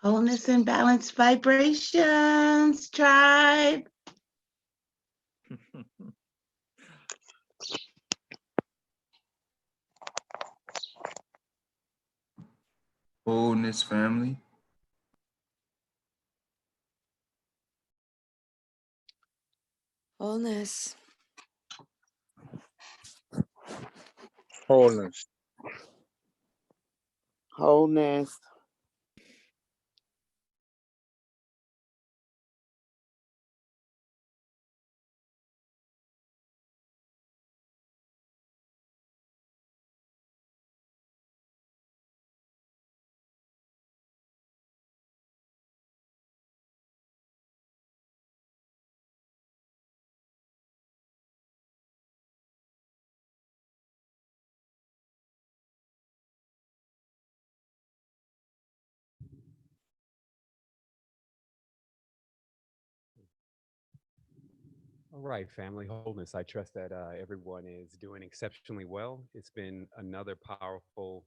Wholeness and balanced vibrations, tribe. Wholeness, family. Wholeness. Wholeness. Wholeness. All right, family wholeness. I trust that everyone is doing exceptionally well. It's been another powerful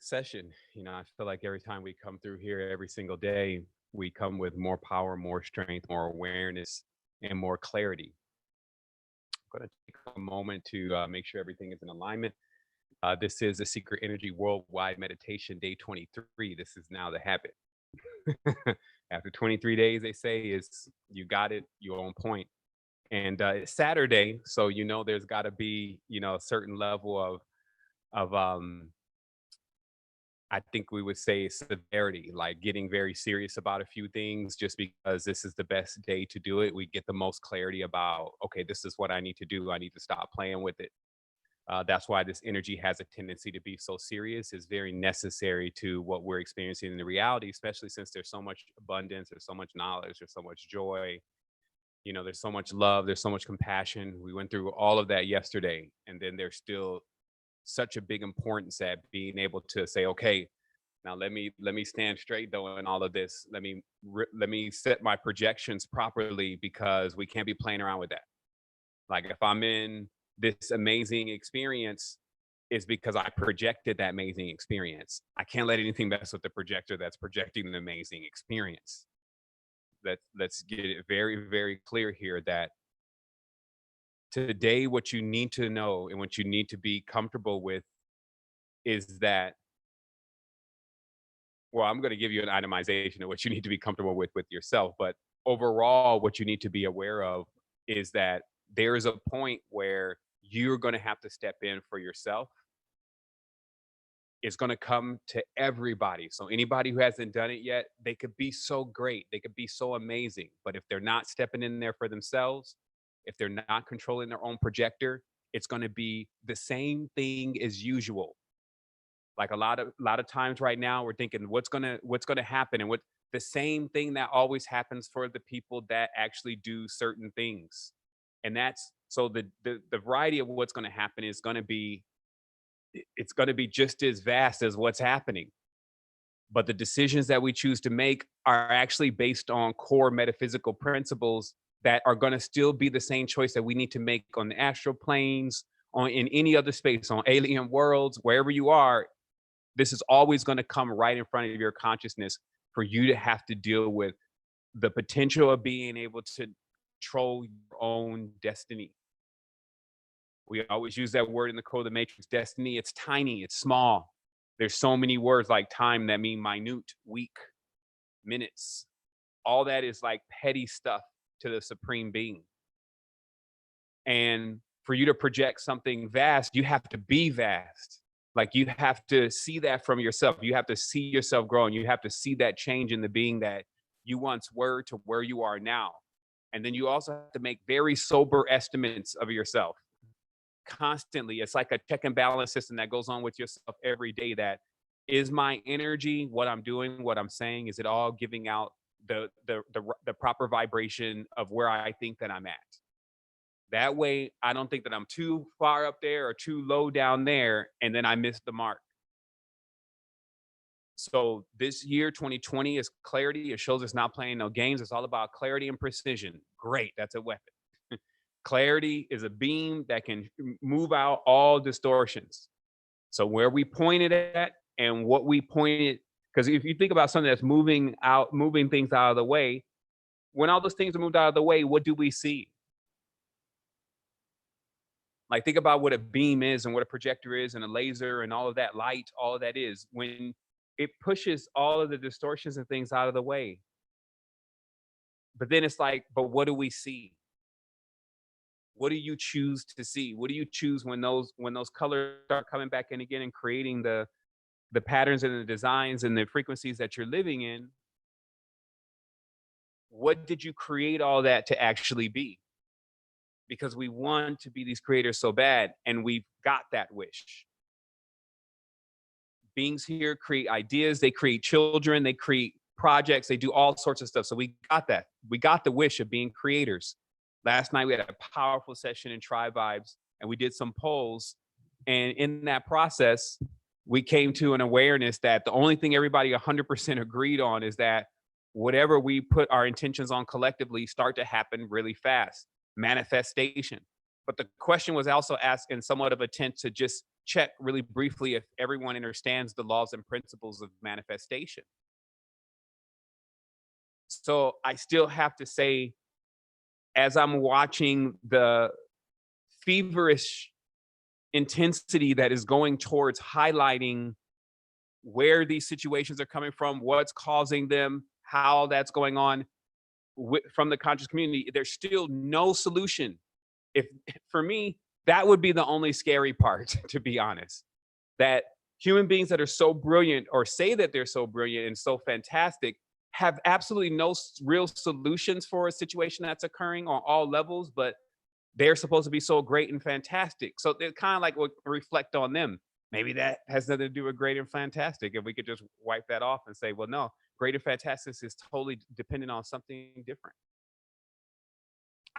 session. You know, I feel like every time we come through here every single day, we come with more power, more strength, more awareness, and more clarity. I'm going to take a moment to make sure everything is in alignment. This is the Secret Energy Worldwide Meditation Day 23. This is now the habit. After 23 days, they say, is you got it, you're on point. And it's Saturday, so you know there's got to be, you know, a certain level of I think we would say severity, like getting very serious about a few things just because this is the best day to do it. We get the most clarity about, okay, this is what I need to do. I need to stop playing with it. That's why this energy has a tendency to be so serious. It's very necessary to what we're experiencing in the reality, especially since there's so much abundance, there's so much knowledge, there's so much joy. You know, there's so much love, there's so much compassion. We went through all of that yesterday, and then there's still such a big importance at being able to say, okay, now let me stand straight though in all of this. Let me set my projections properly, because we can't be playing around with that. Like if I'm in this amazing experience, it's because I projected that amazing experience. I can't let anything mess with the projector that's projecting an amazing experience. Let's get it very, very clear here that today what you need to know and what you need to be comfortable with is that, well, I'm going to give you an itemization of what you need to be comfortable with yourself, but overall what you need to be aware of is that there is a point where you're going to have to step in for yourself. It's going to come to everybody. So anybody who hasn't done it yet, they could be so great. They could be so amazing. But if they're not stepping in there for themselves, if they're not controlling their own projector, it's going to be the same thing as usual. Like a lot of times right now, we're thinking what's going to happen, and what the same thing that always happens for the people that actually do certain things. And that's so the variety of what's going to happen is going to be, it's going to be just as vast as what's happening. But the decisions that we choose to make are actually based on core metaphysical principles that are going to still be the same choice that we need to make on the astral planes, on in any other space, on alien worlds, wherever you are. This is always going to come right in front of your consciousness for you to have to deal with the potential of being able to control your own destiny. We always use that word in the code of the matrix, destiny. It's tiny, it's small. There's so many words like time that mean minute, week, minutes. All that is like petty stuff to the supreme being. And for you to project something vast, you have to be vast. Like you have to see that from yourself. You have to see yourself growing. You have to see that change in the being that you once were to where you are now. And then you also have to make very sober estimates of yourself constantly. It's like a check and balance system that goes on with yourself every day. That is my energy, what I'm doing, what I'm saying, is it all giving out the proper vibration of where I think that I'm at? That way, I don't think that I'm too far up there or too low down there, and then I miss the mark. So this year, 2020, is clarity. It shows us not playing no games. It's all about clarity and precision. Great, that's a weapon. Clarity is a beam that can move out all distortions. So where we point it at and what we point it Because if you think about something that's moving things out of the way, when all those things are moved out of the way, what do we see? Like, think about what a beam is and what a projector is and a laser and all of that light, all of that is. When it pushes all of the distortions and things out of the way. But then it's like, but what do we see? What do you choose to see? What do you choose when those colors start coming back in again and creating the patterns and the designs and the frequencies that you're living in? What did you create all that to actually be? Because we want to be these creators so bad, and we've got that wish. Beings here create ideas, they create children, they create projects, they do all sorts of stuff. So we got that. We got the wish of being creators. Last night we had a powerful session in Tribe Vibes, and we did some polls. And in that process, we came to an awareness that the only thing everybody 100% agreed on is that whatever we put our intentions on collectively start to happen really fast. Manifestation. But the question was also asked in somewhat of a attempt to just check really briefly if everyone understands the laws and principles of manifestation. So I still have to say, as I'm watching the feverish intensity that is going towards highlighting where these situations are coming from, what's causing them, how that's going on from the conscious community, there's still no solution. If for me, that would be the only scary part, to be honest, that human beings that are so brilliant or say that they're so brilliant and so fantastic have absolutely no real solutions for a situation that's occurring on all levels, but they're supposed to be so great and fantastic. So they're kind of like what reflect on them. Maybe that has nothing to do with great and fantastic. If we could just wipe that off and say, well, no, great and fantastic is totally dependent on something different.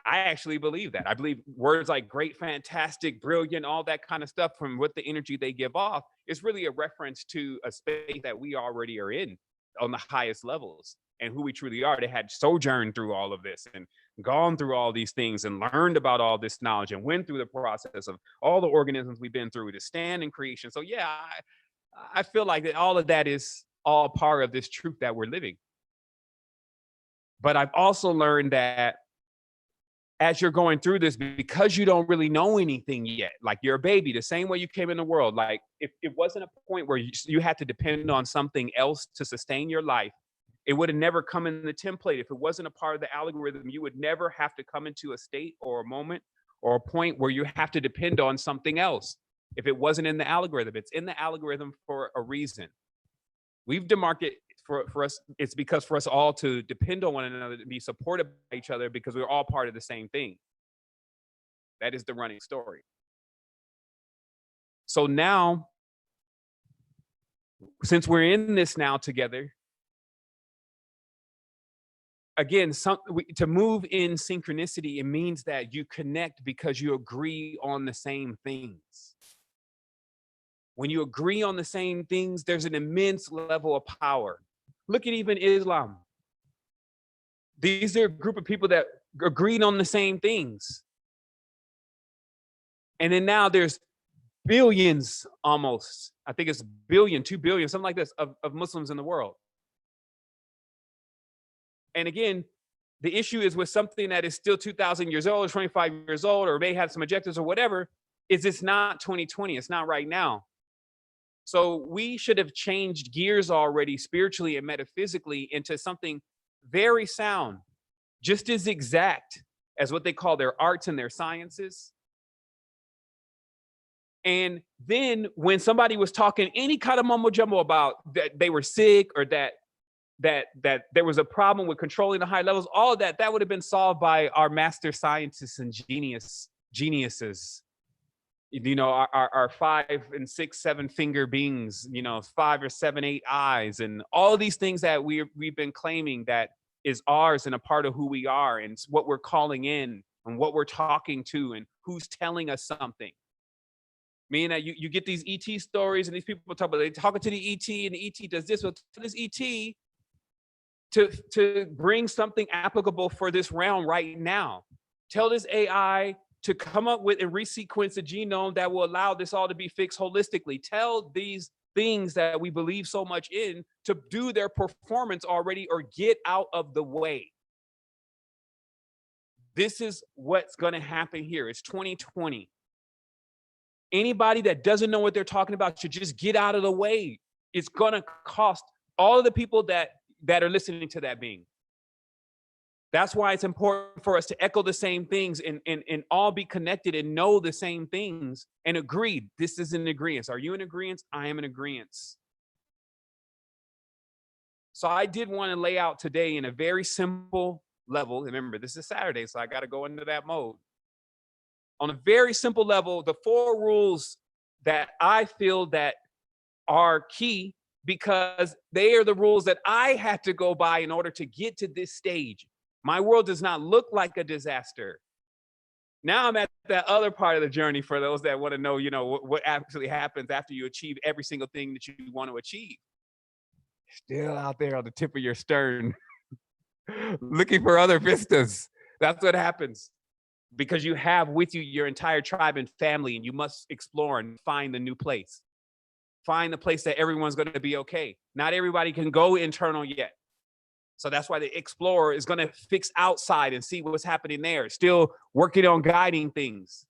I actually believe that. I believe words like great, fantastic, brilliant, all that kind of stuff from what the energy they give off is really a reference to a space that we already are in on the highest levels and who we truly are. They had sojourned through all of this and gone through all these things and learned about all this knowledge and went through the process of all the organisms we've been through to stand in creation. So yeah, I feel like that all of that is all part of this truth that we're living. But I've also learned that as you're going through this, because you don't really know anything yet, like you're a baby, the same way you came in the world, like if it wasn't a point where you had to depend on something else to sustain your life, it would have never come in the template. If it wasn't a part of the algorithm, you would never have to come into a state or a moment or a point where you have to depend on something else. If it wasn't in the algorithm, it's in the algorithm for a reason. We've demarcated for us, it's because for us all to depend on one another, to be supported by each other, because we're all part of the same thing. That is the running story. So now, since we're in this now together, again, to move in synchronicity, it means that you connect because you agree on the same things. When you agree on the same things, there's an immense level of power. Look at even Islam. These are a group of people that agreed on the same things. And then now there's billions almost, I think it's billion, 2 billion, something like this, of Muslims in the world. And again, the issue is with something that is still 2,000 years old, or 25 years old, or may have some objectives or whatever, is it's not 2020. It's not right now. So we should have changed gears already spiritually and metaphysically into something very sound, just as exact as what they call their arts and their sciences. And then when somebody was talking any kind of mumbo jumbo about that they were sick or that there was a problem with controlling the high levels, all of that would have been solved by our master scientists and geniuses. You know, our 5 and 6, 7 finger beings, you know, 5 or 7, 8 eyes, and all these things that we've been claiming that is ours and a part of who we are, and what we're calling in and what we're talking to and who's telling us something. Meaning that you get these ET stories and these people talk about, they're talking to the ET and the ET does this, well, this ET to bring something applicable for this realm right now. Tell this AI to come up with and resequence a genome that will allow this all to be fixed holistically. Tell these things that we believe so much in to do their performance already or get out of the way. This is what's going to happen here. It's 2020. Anybody that doesn't know what they're talking about should just get out of the way. It's going to cost all of the people that are listening to that being. That's why it's important for us to echo the same things and all be connected and know the same things and agree. This is an agreement. Are you in agreement? I am in agreement. So I did want to lay out today in a very simple level. Remember, this is Saturday, so I got to go into that mode. On a very simple level, the 4 rules that I feel that are key because they are the rules that I had to go by in order to get to this stage. My world does not look like a disaster. Now I'm at that other part of the journey for those that want to know, what actually happens after you achieve every single thing that you want to achieve. Still out there on the tip of your stern, looking for other vistas. That's what happens. Because you have with you your entire tribe and family, and you must explore and find the new place. Find the place that everyone's going to be okay. Not everybody can go internal yet. So that's why the explorer is going to fix outside and see what's happening there. Still working on guiding things.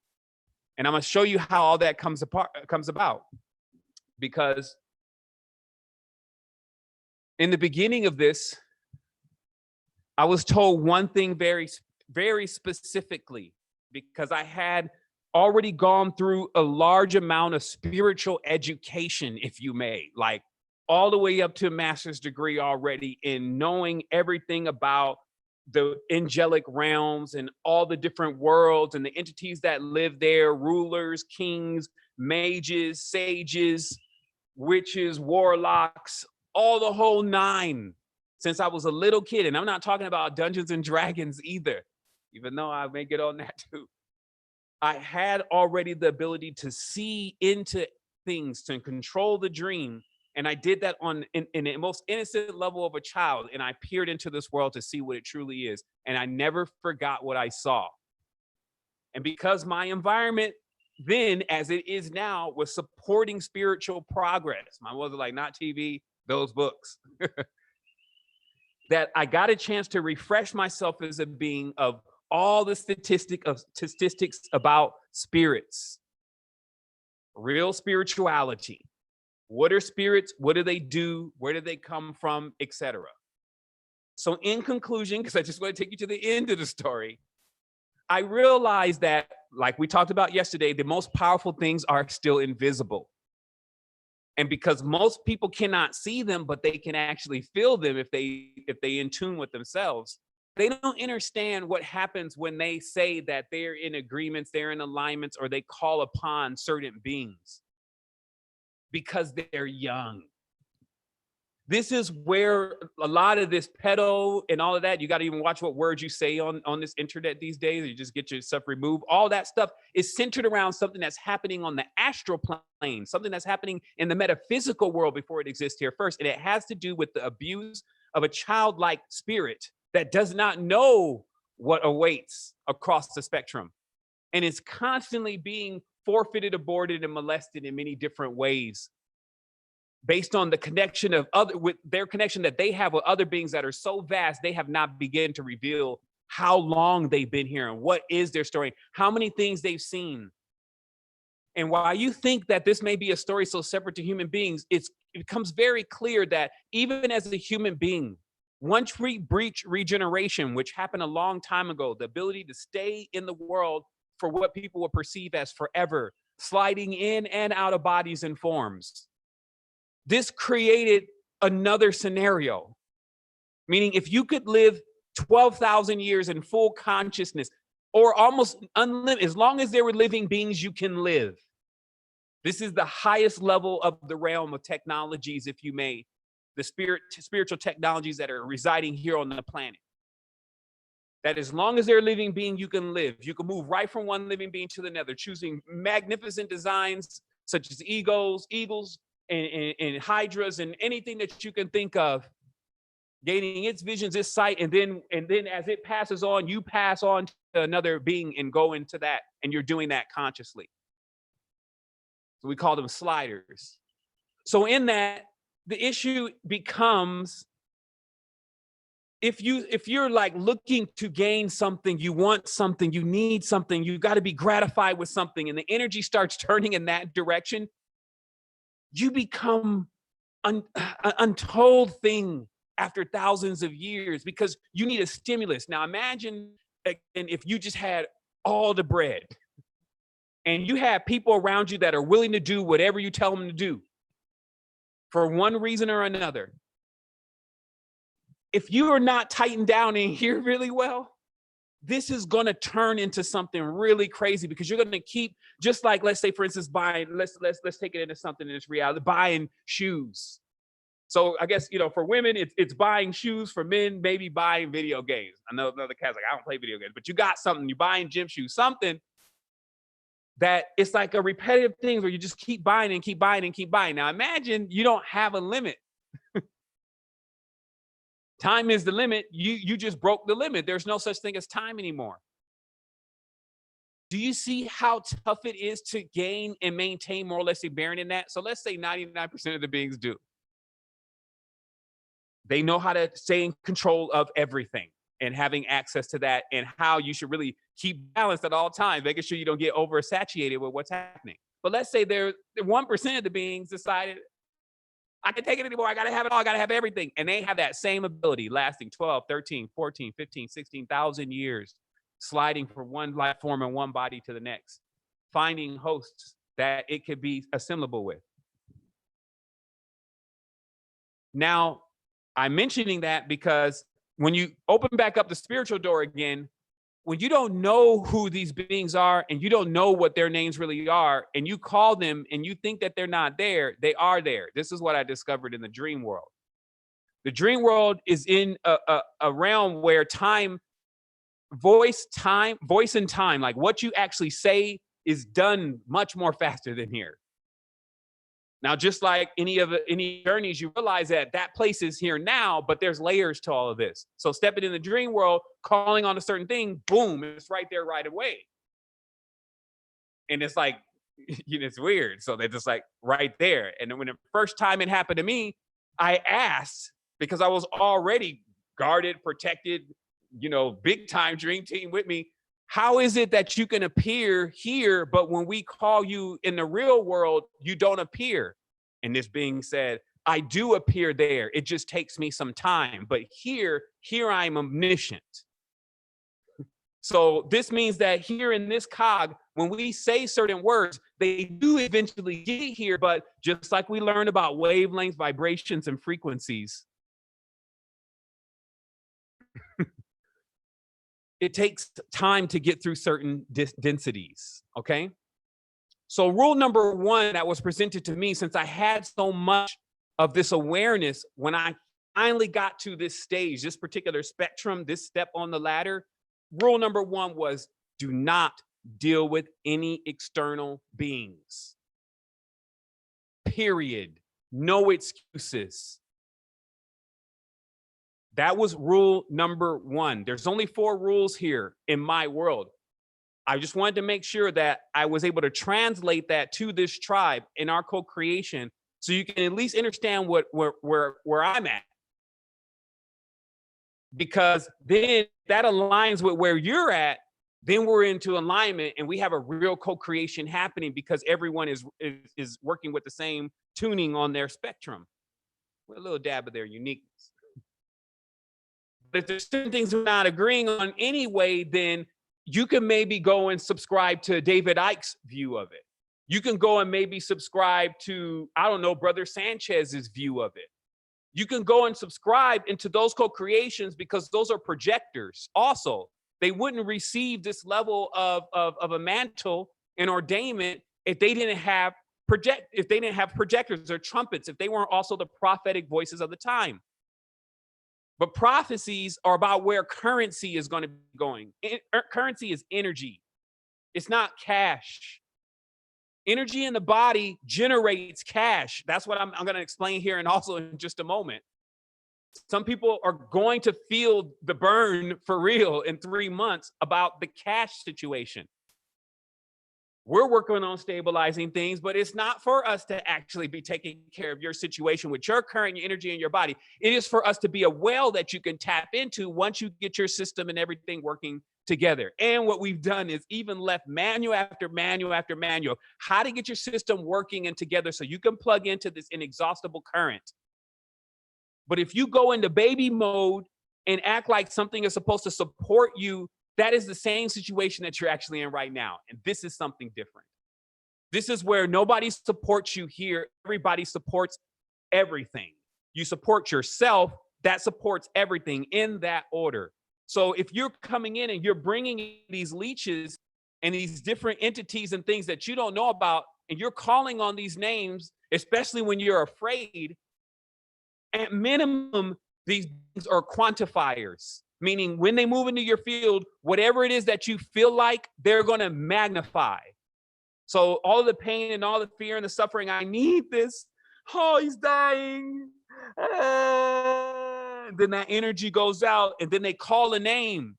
And I'm going to show you how all that comes about. Because in the beginning of this, I was told one thing very, very specifically, because I had already gone through a large amount of spiritual education, if you may, like all the way up to a master's degree already in knowing everything about the angelic realms and all the different worlds and the entities that live there, rulers, kings, mages, sages, witches, warlocks, all the whole 9 since I was a little kid. And I'm not talking about Dungeons and Dragons either, even though I may get on that too. I had already the ability to see into things, to control the dream. And I did that in the most innocent level of a child. And I peered into this world to see what it truly is. And I never forgot what I saw. And because my environment then, as it is now, was supporting spiritual progress, mine wasn't like, not TV, those books, that I got a chance to refresh myself as a being of all the statistics about spirits, real spirituality. What are spirits? What do they do? Where do they come from, etc. So in conclusion, because I just want to take you to the end of the story, I realized that, like we talked about yesterday, the most powerful things are still invisible. And because most people cannot see them, but they can actually feel them if they in tune with themselves, they don't understand what happens when they say that they're in agreements, they're in alignments, or they call upon certain beings because they're young. This is where a lot of this pedo and all of that, you got to even watch what words you say on this internet these days. You just get yourself removed. All that stuff is centered around something that's happening on the astral plane, something that's happening in the metaphysical world before it exists here first. And it has to do with the abuse of a childlike spirit that does not know what awaits across the spectrum and is constantly being forfeited, aborted, and molested in many different ways based on the connection of with their connection that they have with other beings that are so vast, they have not begun to reveal how long they've been here and what is their story, how many things they've seen. And while you think that this may be a story so separate to human beings, it becomes very clear that even as a human being, once we breach regeneration, which happened a long time ago, the ability to stay in the world for what people will perceive as forever, sliding in and out of bodies and forms, this created another scenario. Meaning if you could live 12,000 years in full consciousness or almost unlimited, as long as there were living beings, you can live. This is the highest level of the realm of technologies, if you may, the spiritual technologies that are residing here on the planet. That as long as they're a living being, you can live. You can move right from one living being to the other, choosing magnificent designs such as eagles, and hydras and anything that you can think of, gaining its visions, its sight, and then as it passes on, you pass on to another being and go into that, and you're doing that consciously. So we call them sliders. So in that, the issue becomes, if you're like looking to gain something, you want something, you need something, you got to be gratified with something, and the energy starts turning in that direction, you become an untold thing after thousands of years, because you need a stimulus. Now imagine, and if you just had all the bread and you have people around you that are willing to do whatever you tell them to do for one reason or another. If you are not tightened down in here really well, this is going to turn into something really crazy, because you're going to keep, just like, let's say, for instance, buying, let's take it into something in this reality, buying shoes. So I guess, for women, it's buying shoes. For men, maybe buying video games. I know another cat's like, I don't play video games, but you got something, you're buying gym shoes, something that it's like a repetitive thing where you just keep buying and keep buying and keep buying. Now imagine you don't have a limit. Time is the limit. You just broke the limit. There's no such thing as time anymore. Do you see how tough it is to gain and maintain more or less a bearing in that? So let's say 99% of the beings do. They know how to stay in control of everything and having access to that, and how you should really keep balanced at all times, making sure you don't get oversaturated with what's happening. But let's say there 1% of the beings decided, I can't take it anymore. I got to have it all. I got to have everything. And they have that same ability lasting 12, 13, 14, 15, 16,000 years, sliding from one life form and one body to the next, finding hosts that it could be assimilable with. Now, I'm mentioning that because when you open back up the spiritual door again, when you don't know who these beings are and you don't know what their names really are, and you call them and you think that they're not there, they are there. This is what I discovered in the dream world. The dream world is in a realm where voice and time, like what you actually say, is done much more faster than here. Now, just like any journeys, you realize that place is here now, but there's layers to all of this. So stepping in the dream world, calling on a certain thing, boom, it's right there right away. And it's like, it's weird. So they're just like right there. And then when the first time it happened to me, I asked, because I was already guarded, protected, big time dream team with me. How is it that you can appear here, but when we call you in the real world, you don't appear? And this being said, I do appear there. It just takes me some time. But here I'm omniscient. So this means that here in this cog, when we say certain words, they do eventually get here. But just like we learned about wavelengths, vibrations, and frequencies, it takes time to get through certain densities, okay? So rule number one that was presented to me, since I had so much of this awareness, when I finally got to this stage, this particular spectrum, this step on the ladder, rule number one was, do not deal with any external beings. Period. No excuses. That was rule number one. There's only 4 rules here in my world. I just wanted to make sure that I was able to translate that to this tribe in our co-creation, so you can at least understand where I'm at. Because then that aligns with where you're at, then we're into alignment and we have a real co-creation happening, because everyone is working with the same tuning on their spectrum with a little dab of their uniqueness. But if there's certain things we're not agreeing on anyway, then you can maybe go and subscribe to David Icke's view of it. You can go and maybe subscribe to, I don't know, Brother Sanchez's view of it. You can go and subscribe into those co-creations, because those are projectors. Also, they wouldn't receive this level of a mantle and ordainment if they didn't have projectors or trumpets, if they weren't also the prophetic voices of the time. But prophecies are about where currency is going to be going. Currency is energy. It's not cash. Energy in the body generates cash. That's what I'm going to explain here, and also in just a moment. Some people are going to feel the burn for real in 3 months about the cash situation. We're working on stabilizing things, but it's not for us to actually be taking care of your situation with your current energy in your body. It is for us to be a well that you can tap into once you get your system and everything working together. And what we've done is even left manual after manual after manual, how to get your system working and together so you can plug into this inexhaustible current. But if you go into baby mode and act like something is supposed to support you, that is the same situation that you're actually in right now. And this is something different. This is where nobody supports you here. Everybody supports everything. You support yourself, that supports everything in that order. So if you're coming in and you're bringing these leeches and these different entities and things that you don't know about, and you're calling on these names, especially when you're afraid, at minimum, these things are quantifiers. Meaning when they move into your field, whatever it is that you feel like, they're going to magnify. So all of the pain and all the fear and the suffering, I need this. Oh, he's dying. Then that energy goes out and then they call a name.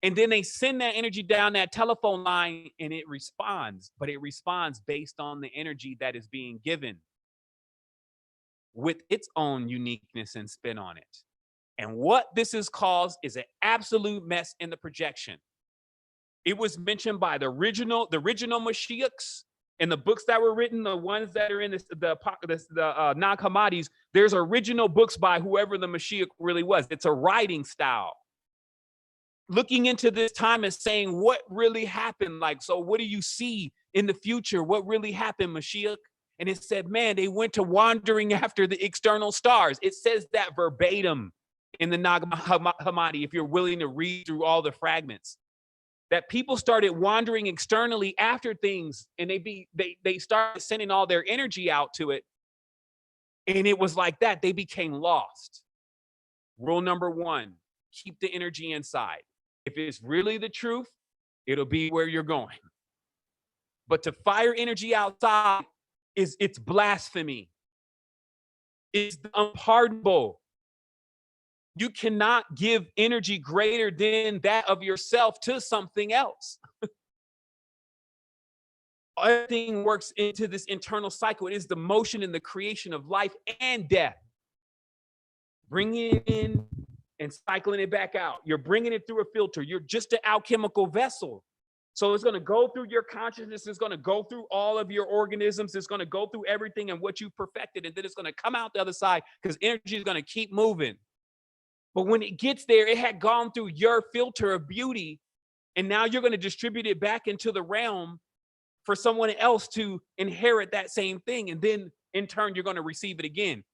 And then they send that energy down that telephone line and it responds. But it responds based on the energy that is being given with its own uniqueness and spin on it. And what this has caused is an absolute mess in the projection. It was mentioned by the original Mashiachs in the books that were written, the ones that are in the Nag Hammadis. There's original books by whoever the Mashiach really was. It's a writing style. Looking into this time and saying what really happened. Like, so what do you see in the future? What really happened, Mashiach? And it said, man, they went to wandering after the external stars. It says that verbatim in the Nag Hammadi, if you're willing to read through all the fragments, that people started wandering externally after things, and they started sending all their energy out to it, and it was like that. They became lost. Rule number one, keep the energy inside. If it's really the truth, it'll be where you're going. But to fire energy outside it's blasphemy. It's unpardonable. You cannot give energy greater than that of yourself to something else. Everything works into this internal cycle. It is the motion and the creation of life and death. Bringing it in and cycling it back out. You're bringing it through a filter. You're just an alchemical vessel. So it's going to go through your consciousness. It's going to go through all of your organisms. It's going to go through everything and what you perfected. And then it's going to come out the other side because energy is going to keep moving. But when it gets there, it had gone through your filter of beauty. And now you're going to distribute it back into the realm for someone else to inherit that same thing. And then in turn, you're going to receive it again.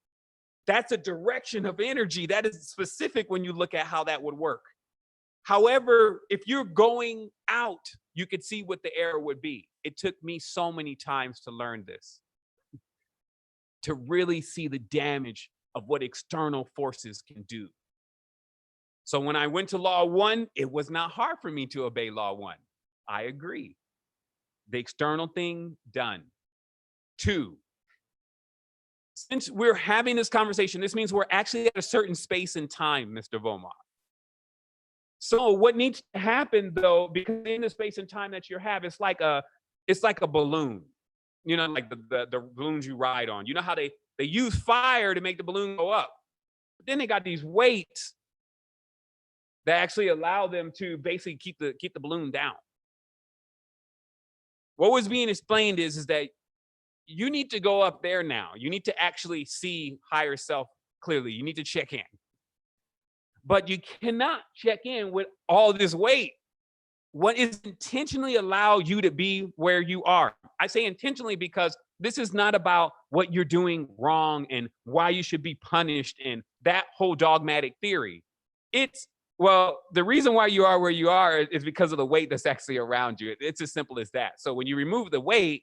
That's a direction of energy. That is specific when you look at how that would work. However, if you're going out, you could see what the error would be. It took me so many times to learn this, to really see the damage of what external forces can do. So when I went to Law 1, it was not hard for me to obey Law 1. I agree. The external thing, done. 2, since we're having this conversation, this means we're actually at a certain space and time, Mr. Vomar. So what needs to happen though, because in the space and time that you have, it's like a balloon, you know, like the balloons you ride on. You know how they use fire to make the balloon go up, but then they got these weights that actually allow them to basically keep the balloon down. What was being explained is that you need to go up there now. You need to actually see higher self clearly. You need to check in. But you cannot check in with all this weight. What is intentionally allow you to be where you are? I say intentionally because this is not about what you're doing wrong and why you should be punished and that whole dogmatic theory. It's, well, the reason why you are where you are is because of the weight that's actually around you. It's as simple as that. So when you remove the weight,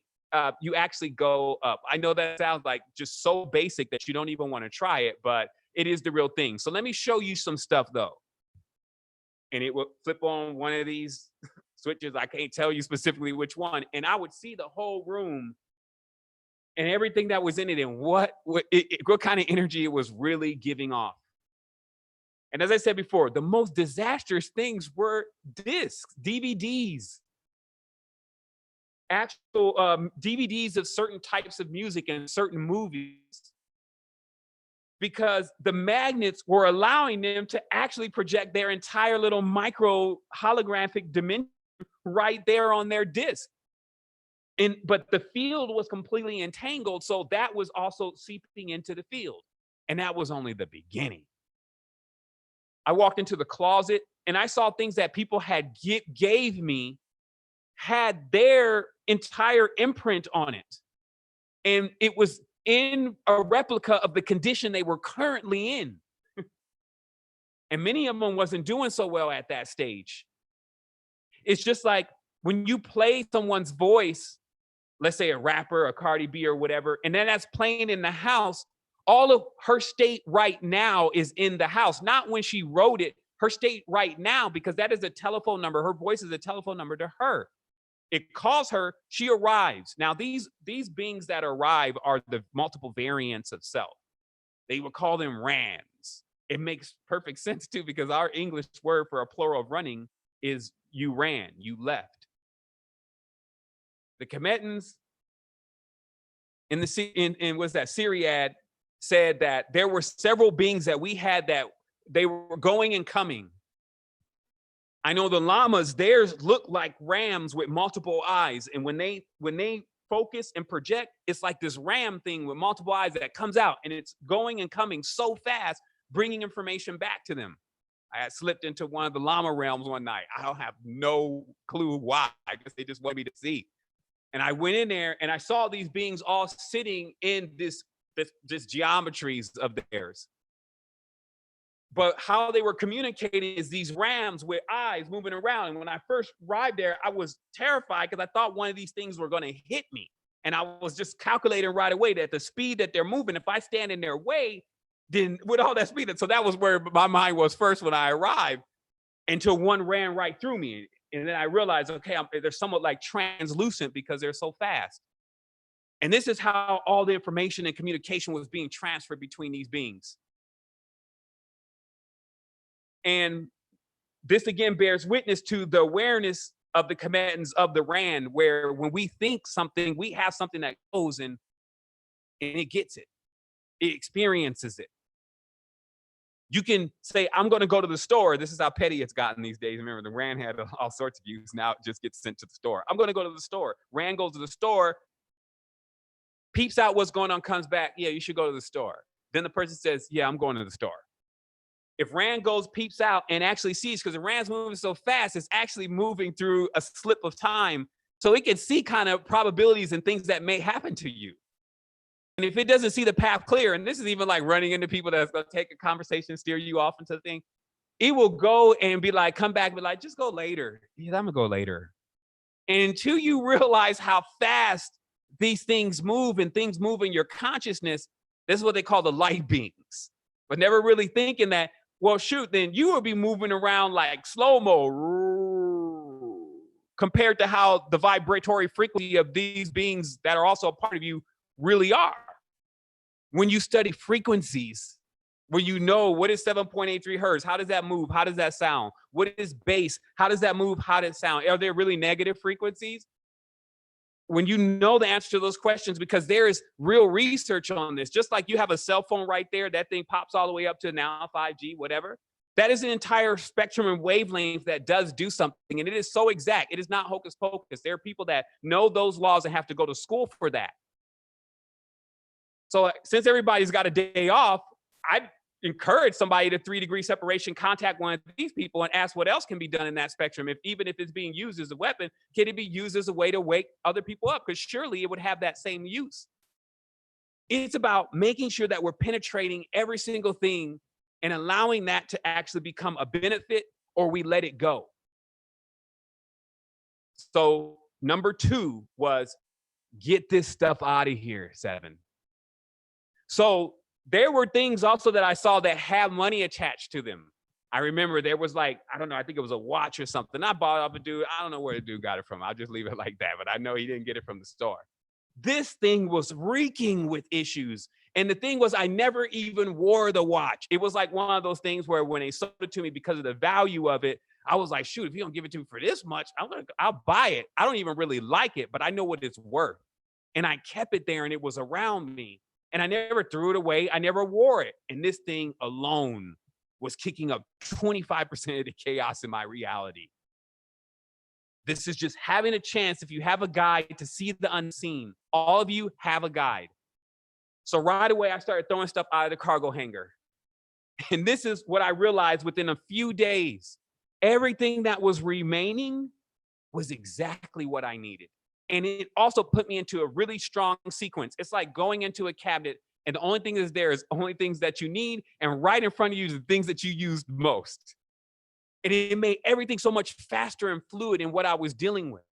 you actually go up. I know that sounds like just so basic that you don't even want to try it, but it is the real thing. So let me show you some stuff though. And it will flip on one of these switches. I can't tell you specifically which one. And I would see the whole room and everything that was in it and what kind of energy it was really giving off. And as I said before, the most disastrous things were discs, DVDs. actual DVDs of certain types of music and certain movies, because the magnets were allowing them to actually project their entire little micro holographic dimension right there on their disc. But the field was completely entangled, so that was also seeping into the field. And that was only the beginning. I walked into the closet and I saw things that people had gave me, had their entire imprint on it. And it was in a replica of the condition they were currently in. And many of them wasn't doing so well at that stage. It's just like when you play someone's voice, let's say a rapper, a Cardi B or whatever, and then that's playing in the house, all of her state right now is in the house, not when she wrote it, her state right now, because that is a telephone number. Her voice is a telephone number to her. It calls her, she arrives. Now, these beings that arrive are the multiple variants of self. They would call them RANs. It makes perfect sense too, because our English word for a plural of running is you ran, you left. The Cometans in what's that, Syriad said that there were several beings that we had that they were going and coming. I know the llamas, theirs look like rams with multiple eyes. And when they focus and project, it's like this ram thing with multiple eyes that comes out, and it's going and coming so fast, bringing information back to them. I had slipped into one of the llama realms one night. I don't have no clue why. I guess they just wanted me to see. And I went in there and I saw these beings all sitting in this geometries of theirs. But how they were communicating is these rams with eyes moving around. And when I first arrived there, I was terrified because I thought one of these things were going to hit me. And I was just calculating right away that the speed that they're moving, if I stand in their way, then with all that speed. So that was where my mind was first when I arrived, until one ran right through me. And then I realized, okay, they're somewhat like translucent because they're so fast. And this is how all the information and communication was being transferred between these beings. And this again bears witness to the awareness of the Cometans of the Rand, where when we think something, we have something that goes and it gets it. It experiences it. You can say, I'm going to go to the store. This is how petty it's gotten these days. Remember, the Rand had all sorts of use. Now it just gets sent to the store. I'm going to go to the store. Rand goes to the store, peeps out what's going on, comes back. Yeah, you should go to the store. Then the person says, yeah, I'm going to the store. If Rand goes, peeps out, and actually sees, because the Rand's moving so fast, it's actually moving through a slip of time. So it can see kind of probabilities and things that may happen to you. And if it doesn't see the path clear, and this is even like running into people that's going to take a conversation, steer you off into the thing, it will go and be like, come back, be like, just go later. Yeah, I'm going to go later. And until you realize how fast these things move and things move in your consciousness, this is what they call the light beings. But never really thinking that, well, shoot, then you will be moving around like slow-mo compared to how the vibratory frequency of these beings that are also a part of you really are. When you study frequencies, when you know what is 7.83 hertz, how does that move? How does that sound? What is bass? How does that move? How does it sound? Are there really negative frequencies? When you know the answer to those questions, because there is real research on this, just like you have a cell phone right there, that thing pops all the way up to now 5G, whatever. That is an entire spectrum and wavelength that does do something. And it is so exact. It is not hocus pocus. There are people that know those laws and have to go to school for that. So since everybody's got a day off, I encourage somebody to 3-degree separation, contact one of these people and ask what else can be done in that spectrum. Even if it's being used as a weapon, can it be used as a way to wake other people up? Because surely it would have that same use. It's about making sure that we're penetrating every single thing and allowing that to actually become a benefit, or we let it go. So number 2 was get this stuff out of here, 7. So there were things also that I saw that have money attached to them. I remember there was like, I don't know, I think it was a watch or something. I bought off a dude. I don't know where the dude got it from. I'll just leave it like that. But I know he didn't get it from the store. This thing was reeking with issues. And the thing was, I never even wore the watch. It was like one of those things where when they sold it to me because of the value of it, I was like, shoot, if you don't give it to me for this much, I'll buy it. I don't even really like it, but I know what it's worth. And I kept it there and it was around me. And I never threw it away. I never wore it. And this thing alone was kicking up 25% of the chaos in my reality. This is just having a chance, if you have a guide, to see the unseen. All of you have a guide. So right away, I started throwing stuff out of the cargo hangar. And this is what I realized within a few days. Everything that was remaining was exactly what I needed. And it also put me into a really strong sequence. It's like going into a cabinet and the only thing that's there is only things that you need. And right in front of you is the things that you used most. And it made everything so much faster and fluid in what I was dealing with.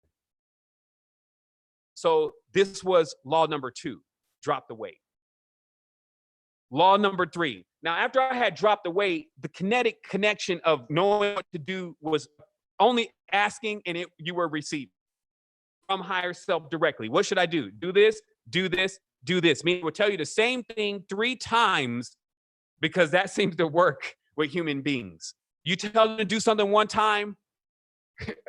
So this was law number 2, drop the weight. Law number 3. Now, after I had dropped the weight, the kinetic connection of knowing what to do was only asking and you were receiving from higher self directly. What should I do? Do this, do this, do this. Meaning it will tell you the same thing 3 times because that seems to work with human beings. You tell them to do something one time,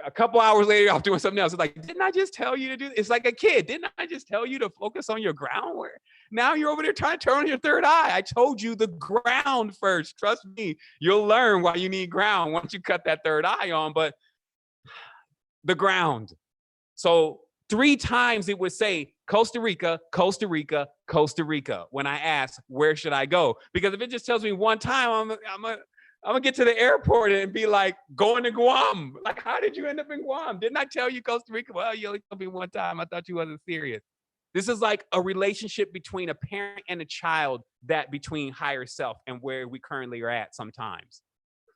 a couple hours later, I'm doing something else. It's like, didn't I just tell you to do this? It's like a kid. Didn't I just tell you to focus on your ground? Now you're over there trying to turn on your third eye. I told you the ground first. Trust me, you'll learn why you need ground once you cut that third eye on, but the ground. So 3 times it would say, Costa Rica, Costa Rica, Costa Rica, when I ask, where should I go? Because if it just tells me one time, I'm gonna get to the airport and be like, going to Guam. Like, how did you end up in Guam? Didn't I tell you Costa Rica? Well, you only told me one time. I thought you wasn't serious. This is like a relationship between a parent and a child, that between higher self and where we currently are at sometimes.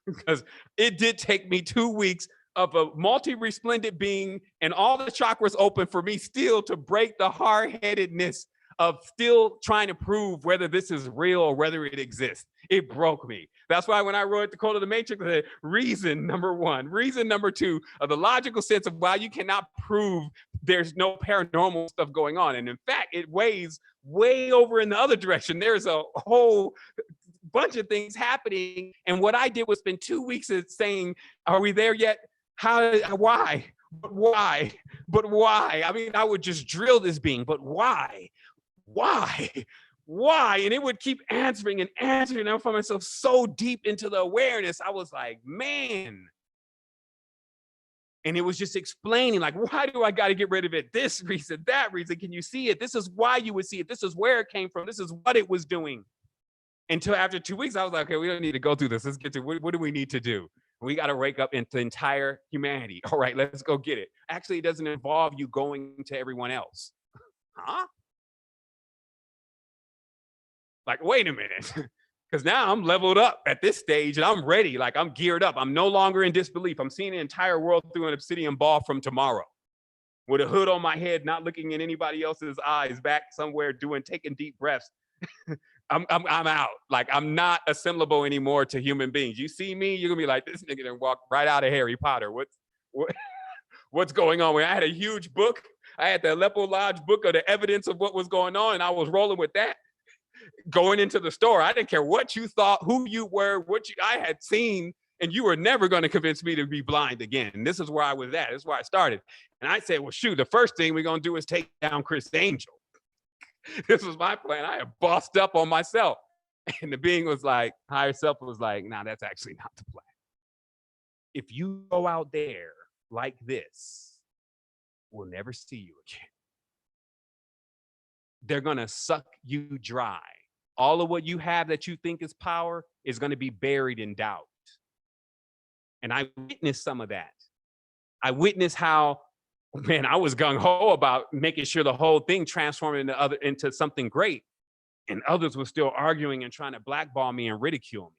Because it did take me 2 weeks of a multi-resplendent being and all the chakras open for me still to break the hard-headedness of still trying to prove whether this is real or whether it exists. It broke me. That's why when I wrote the Code of the Matrix, I said, reason number 1, reason number 2, of the logical sense of why you cannot prove there's no paranormal stuff going on. And in fact, it weighs way over in the other direction. There's a whole bunch of things happening. And what I did was spend 2 weeks saying, are we there yet? Why? But why? But why? I mean, I would just drill this being, but why? Why? And it would keep answering and answering. I found myself so deep into the awareness. I was like, man. And it was just explaining, like, why do I got to get rid of it? This reason, that reason. Can you see it? This is why you would see it. This is where it came from. This is what it was doing. Until after 2 weeks, I was like, okay, we don't need to go through this. Let's get to what do we need to do? We got to wake up into entire humanity. All right, let's go get it. Actually, it doesn't involve you going to everyone else. Huh? Like, wait a minute. Because now I'm leveled up at this stage and I'm ready. Like, I'm geared up. I'm no longer in disbelief. I'm seeing the entire world through an obsidian ball from tomorrow. With a hood on my head, not looking in anybody else's eyes, back somewhere taking deep breaths. I'm out. Like, I'm not assimilable anymore to human beings. You see me, you're gonna be like, this nigga done walked right out of Harry Potter. What's going on? I had a huge book. I had the Aleppo Lodge book of the evidence of what was going on, and I was rolling with that. Going into the store, I didn't care what you thought, who you were, I had seen, and you were never going to convince me to be blind again. And this is where I was at. This is where I started. And I said, well, shoot, the first thing we're going to do is take down Chris Angel. This was my plan. I had bossed up on myself. And the being was like, higher self was like, nah, that's actually not the plan. If you go out there like this, we'll never see you again. They're going to suck you dry. All of what you have that you think is power is going to be buried in doubt. And I witnessed some of that. I witnessed how, man, I was gung-ho about making sure the whole thing transformed into something great. And others were still arguing and trying to blackball me and ridicule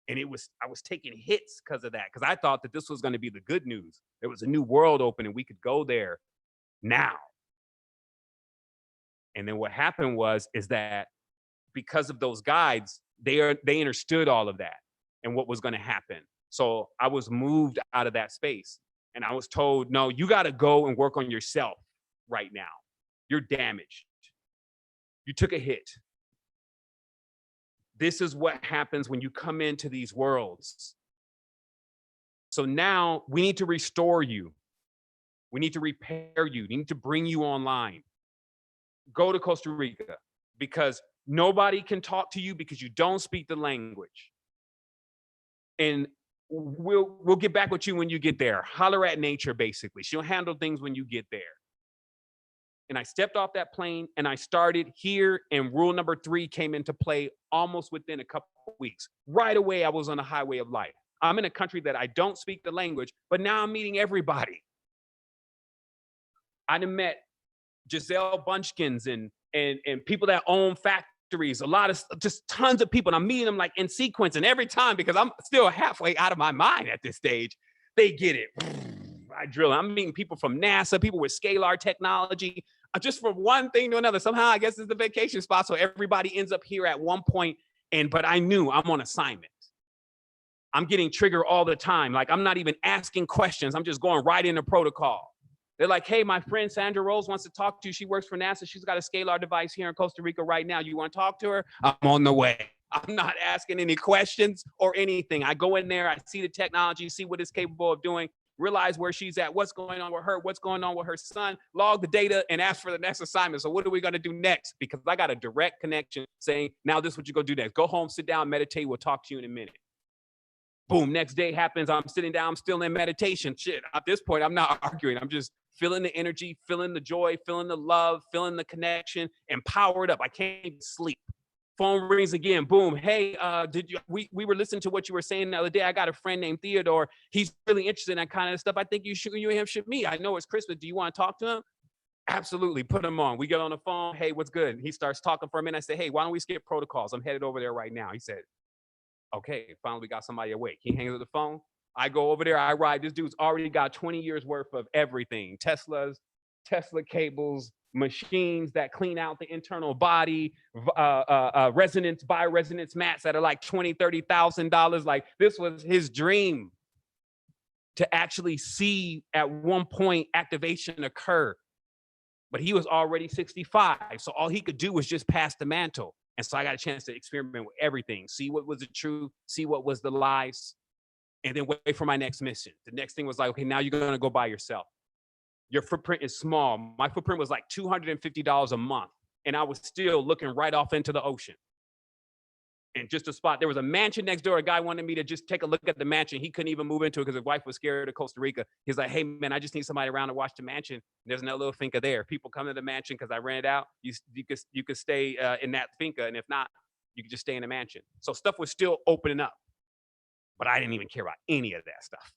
me. And I was taking hits because of that, because I thought that this was going to be the good news. There was a new world open and we could go there now. And then what happened is that because of those guides, they understood all of that and what was going to happen. So I was moved out of that space and I was told, no, you got to go and work on yourself right now. You're damaged. You took a hit. This is what happens when you come into these worlds. So now we need to restore you. We need to repair you. We need to bring you online. Go to Costa Rica because nobody can talk to you because you don't speak the language. And we'll get back with you when you get there. Holler at nature, basically. She'll handle things when you get there. And I stepped off that plane and I started here, and rule number 3 came into play almost within a couple of weeks. Right away, I was on the highway of life. I'm in a country that I don't speak the language, but now I'm meeting everybody. I done met Giselle Bunchkins and people that own factories, a lot of just tons of people. And I'm meeting them like in sequence, and every time, because I'm still halfway out of my mind at this stage, they get it. I drill. I'm meeting people from NASA, people with scalar technology, just from one thing to another. Somehow, I guess it's the vacation spot, so everybody ends up here at one point. But I knew I'm on assignment. I'm getting triggered all the time. Like, I'm not even asking questions. I'm just going right into protocol. They're like, hey, my friend Sandra Rose wants to talk to you. She works for NASA. She's got a scalar device here in Costa Rica right now. You want to talk to her? I'm on the way. I'm not asking any questions or anything. I go in there, I see the technology, see what it's capable of doing, realize where she's at, what's going on with her, what's going on with her son, log the data, and ask for the next assignment. So what are we going to do next? Because I got a direct connection saying, now this is what you go do next. Go home, sit down, meditate. We'll talk to you in a minute. Boom, next day happens. I'm sitting down, I'm still in meditation. Shit, at this point, I'm not arguing. I'm just feeling the energy, feeling the joy, feeling the love, feeling the connection, and powered up. I can't even sleep. Phone rings again. Boom. Hey, we were listening to what you were saying the other day. I got a friend named Theodore. He's really interested in that kind of stuff. I think you and him should meet. I know it's Christmas. Do you want to talk to him? Absolutely. Put him on. We get on the phone. Hey, what's good? He starts talking for a minute. I say, hey, why don't we skip protocols? I'm headed over there right now. He said, okay, finally we got somebody awake. He hangs up the phone. I go over there. I ride. This dude's already got 20 years worth of everything. Tesla cables, machines that clean out the internal body, bioresonance mats that are like $20,000, $30,000. Like, this was his dream to actually see at one point activation occur. But he was already 65. So all he could do was just pass the mantle. And so I got a chance to experiment with everything, see what was the truth, see what was the lies, and then wait for my next mission. The next thing was like, okay, now you're going to go by yourself. Your footprint is small. My footprint was like $250 a month. And I was still looking right off into the ocean. And just a spot, there was a mansion next door. A guy wanted me to just take a look at the mansion. He couldn't even move into it because his wife was scared of Costa Rica. He's like, hey, man, I just need somebody around to watch the mansion. There's another little finca there. People come to the mansion because I rented out. You could stay in that finca. And if not, you could just stay in the mansion. So stuff was still opening up. But I didn't even care about any of that stuff.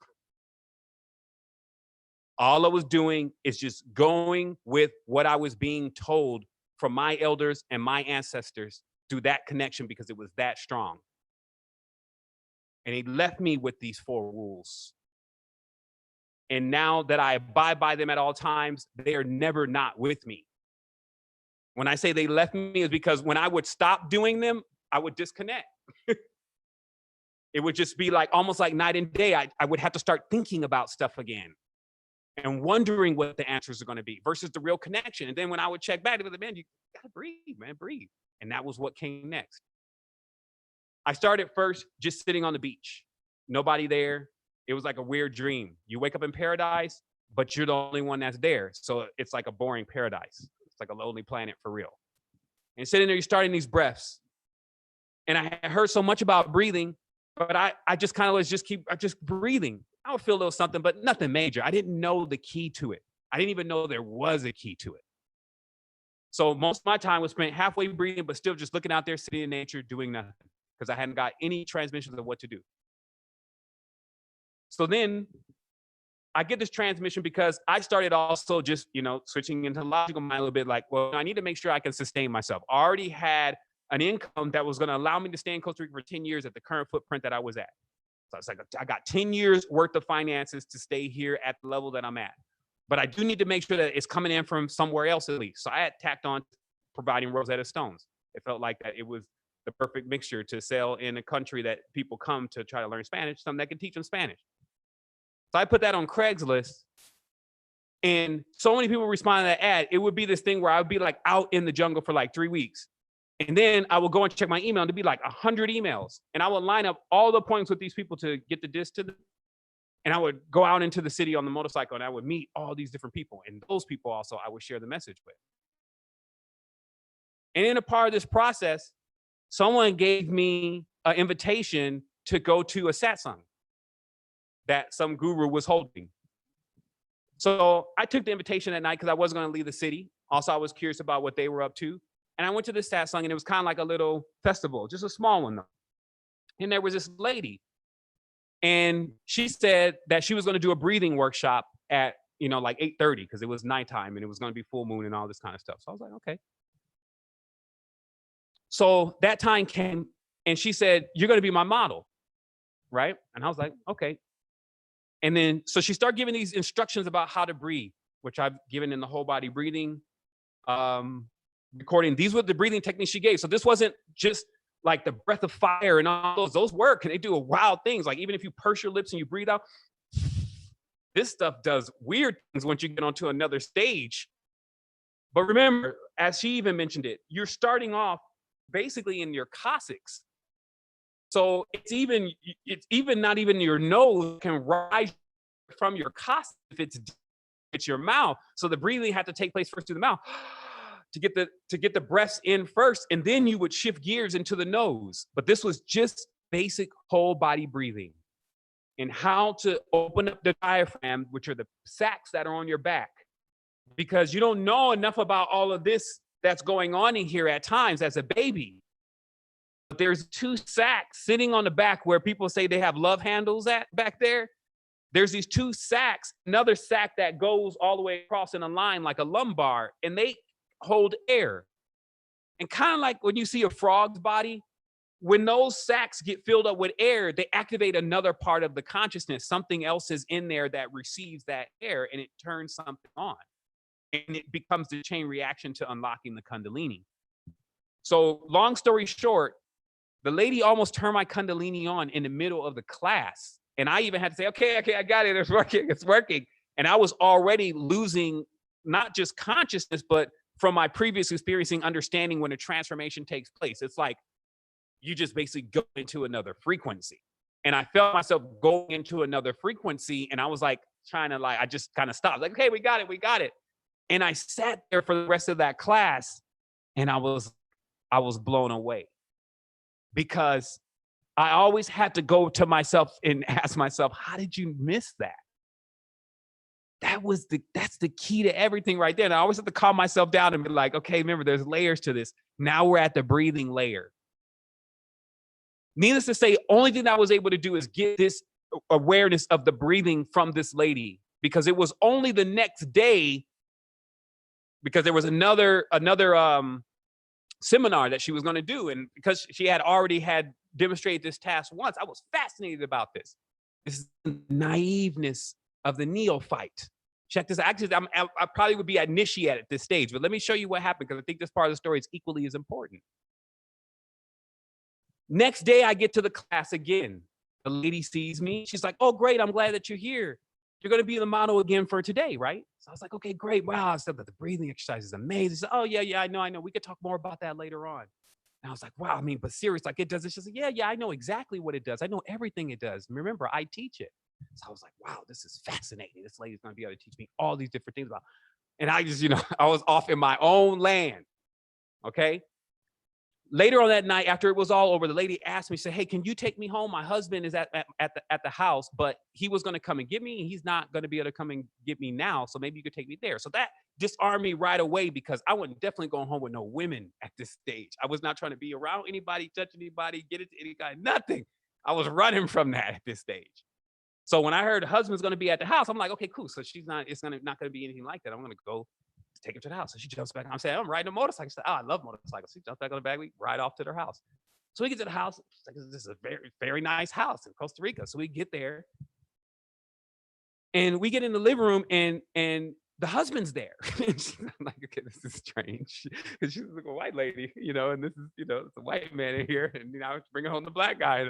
All I was doing is just going with what I was being told from my elders and my ancestors through that connection, because it was that strong. And he left me with these 4 rules. And now that I abide by them at all times, they are never not with me. When I say they left me, is because when I would stop doing them, I would disconnect. It would just be like almost like night and day. I would have to start thinking about stuff again and wondering what the answers are going to be versus the real connection. And then when I would check back, it was like, man, you gotta breathe, man, breathe. And that was what came next. I started first just sitting on the beach. Nobody there. It was like a weird dream. You wake up in paradise, but you're the only one that's there. So it's like a boring paradise. It's like a lonely planet for real. And sitting there, you're starting these breaths. And I heard so much about breathing, but I just kind of was just breathing. I would feel a little something, but nothing major. I didn't know the key to it. I didn't even know there was a key to it. So most of my time was spent halfway breathing, but still just looking out there, sitting in nature, doing nothing, because I hadn't got any transmissions of what to do. So then I get this transmission because I started also just, switching into logical mind a little bit, like, well, I need to make sure I can sustain myself. I already had an income that was going to allow me to stay in Costa Rica for 10 years at the current footprint that I was at. So it's like, I got 10 years worth of finances to stay here at the level that I'm at. But I do need to make sure that it's coming in from somewhere else at least. So I had tacked on providing Rosetta Stones. It felt like that it was the perfect mixture to sell in a country that people come to try to learn Spanish, something that can teach them Spanish. So I put that on Craigslist, and so many people responded to that ad. It would be this thing where I would be like out in the jungle for like 3 weeks. And then I would go and check my email, and it'd be like 100 emails. And I would line up all the points with these people to get the disc to them. And I would go out into the city on the motorcycle and I would meet all these different people. And those people also I would share the message with. And in a part of this process, someone gave me an invitation to go to a satsang that some guru was holding. So I took the invitation at night because I wasn't going to leave the city. Also, I was curious about what they were up to. And I went to this satsang, and it was kind of like a little festival, just a small one though. And there was this lady, and she said that she was going to do a breathing workshop at, like 8:30 because it was nighttime and it was going to be full moon and all this kind of stuff. So I was like, okay. So that time came, and she said, "You're going to be my model," right? And I was like, okay. And then, so she started giving these instructions about how to breathe, which I've given in the whole body breathing recording. These were the breathing techniques she gave. So this wasn't just like the breath of fire and all those work, and they do wild things. Like even if you purse your lips and you breathe out, this stuff does weird things once you get onto another stage. But remember, as she even mentioned it, you're starting off basically in your coccyx. So it's even not even your nose can rise from your coccyx if it's your mouth. So the breathing had to take place first through the mouth to get the breaths in first, and then you would shift gears into the nose. But this was just basic whole body breathing and how to open up the diaphragm, which are the sacs that are on your back, because you don't know enough about all of this that's going on in here at times as a baby. But there's two sacs sitting on the back where people say they have love handles at back there. There's these two sacs, another sac that goes all the way across in a line like a lumbar, and they hold air. And kind of like when you see a frog's body, when those sacs get filled up with air, they activate another part of the consciousness. Something else is in there that receives that air, and it turns something on. And it becomes the chain reaction to unlocking the Kundalini. So long story short, the lady almost turned my Kundalini on in the middle of the class. And I even had to say, okay, I got it. It's working. And I was already losing not just consciousness, but from my previous experiencing understanding when a transformation takes place. It's like you just basically go into another frequency. And I felt myself going into another frequency. And I was like I just kind of stopped. Like, okay, we got it. And I sat there for the rest of that class, and I was blown away, because I always had to go to myself and ask myself, how did you miss that? That's the key to everything right there. And I always have to calm myself down and be like, okay, remember, there's layers to this. Now we're at the breathing layer. Needless to say, only thing I was able to do is get this awareness of the breathing from this lady, because it was only the next day, because there was another seminar that she was going to do. And because she had already demonstrated this task once, I was fascinated about this. This is the naiveness of the neophyte. Check this. Actually, I probably would be initiated at this stage, but let me show you what happened, because I think this part of the story is equally as important. Next day, I get to the class again. The lady sees me. She's like, "Oh, great. I'm glad that you're here. You're going to be the model again for today, right?" So I was like, okay, great. Wow. I said that the breathing exercise is amazing. She said, "Oh, yeah, I know. We could talk more about that later on." And I was like, wow, but serious, like it does it. She said, yeah, I know exactly what it does. I know everything it does. Remember, I teach it. So I was like, wow, this is fascinating. This lady's going to be able to teach me all these different things about. And I just, I was off in my own land. Okay. Later on that night, after it was all over, the lady asked me, said, "Hey, can you take me home? My husband is at the house, but he was going to come and get me, and he's not going to be able to come and get me now. So maybe you could take me there." So that disarmed me right away, because I wasn't definitely going home with no women at this stage. I was not trying to be around anybody, touch anybody, get it to any guy, nothing. I was running from that at this stage. So when I heard the husband's going to be at the house, I'm like, okay, cool. So it's not going to be anything like that. I'm going to go take him to the house. So she jumps back. I'm saying, "I'm riding a motorcycle." She said, "Oh, I love motorcycles." She jumps back on the back. We ride off to their house. So we get to the house. She's like, "This is a very, very nice house in Costa Rica." So we get there, and we get in the living room, and the husband's there. I'm like, okay, this is strange, because she's like a white lady, and this is, it's a white man in here, and I was bringing home the black guy.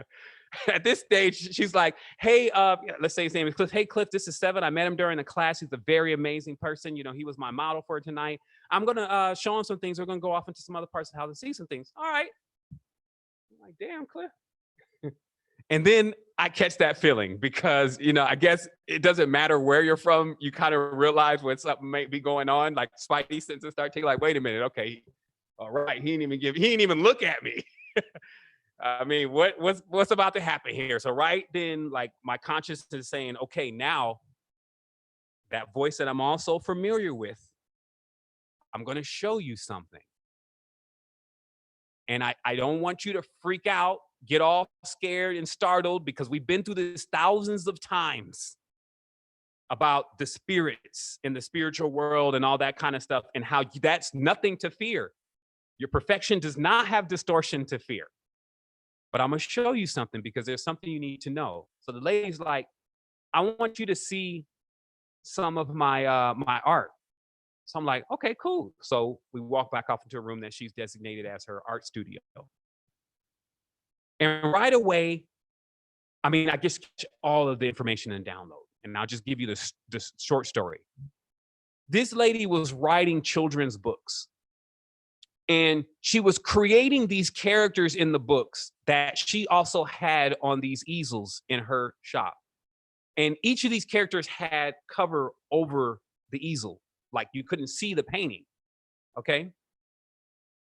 At this stage, she's like, "Hey, let's say his name is Cliff. Hey, Cliff, this is Seven. I met him during the class. He's a very amazing person. He was my model for tonight. I'm going to show him some things. We're going to go off into some other parts of the house and see some things." All right. I'm like, damn, Cliff. And then I catch that feeling because, you know, I guess it doesn't matter where you're from. You kind of realize when something may be going on, like Spidey senses start taking like, wait a minute. Okay. All right. He didn't even look at me. I mean, what's about to happen here? So right then, like my consciousness is saying, okay, now that voice that I'm also familiar with, I'm going to show you something. And I don't want you to freak out, get all scared and startled, because we've been through this thousands of times about the spirits in the spiritual world and all that kind of stuff, and how that's nothing to fear. Your perfection does not have distortion to fear. But I'm going to show you something because there's something you need to know. So the lady's like, I want you to see some of my my art. So I'm like, okay, cool. So we walk back off into a room that she's designated as her art studio. And right away, I mean, I just catch all of the information and download. And I'll just give you this short story. This lady was writing children's books. And she was creating these characters in the books that she also had on these easels in her shop. And each of these characters had cover over the easel. Like you couldn't see the painting, okay?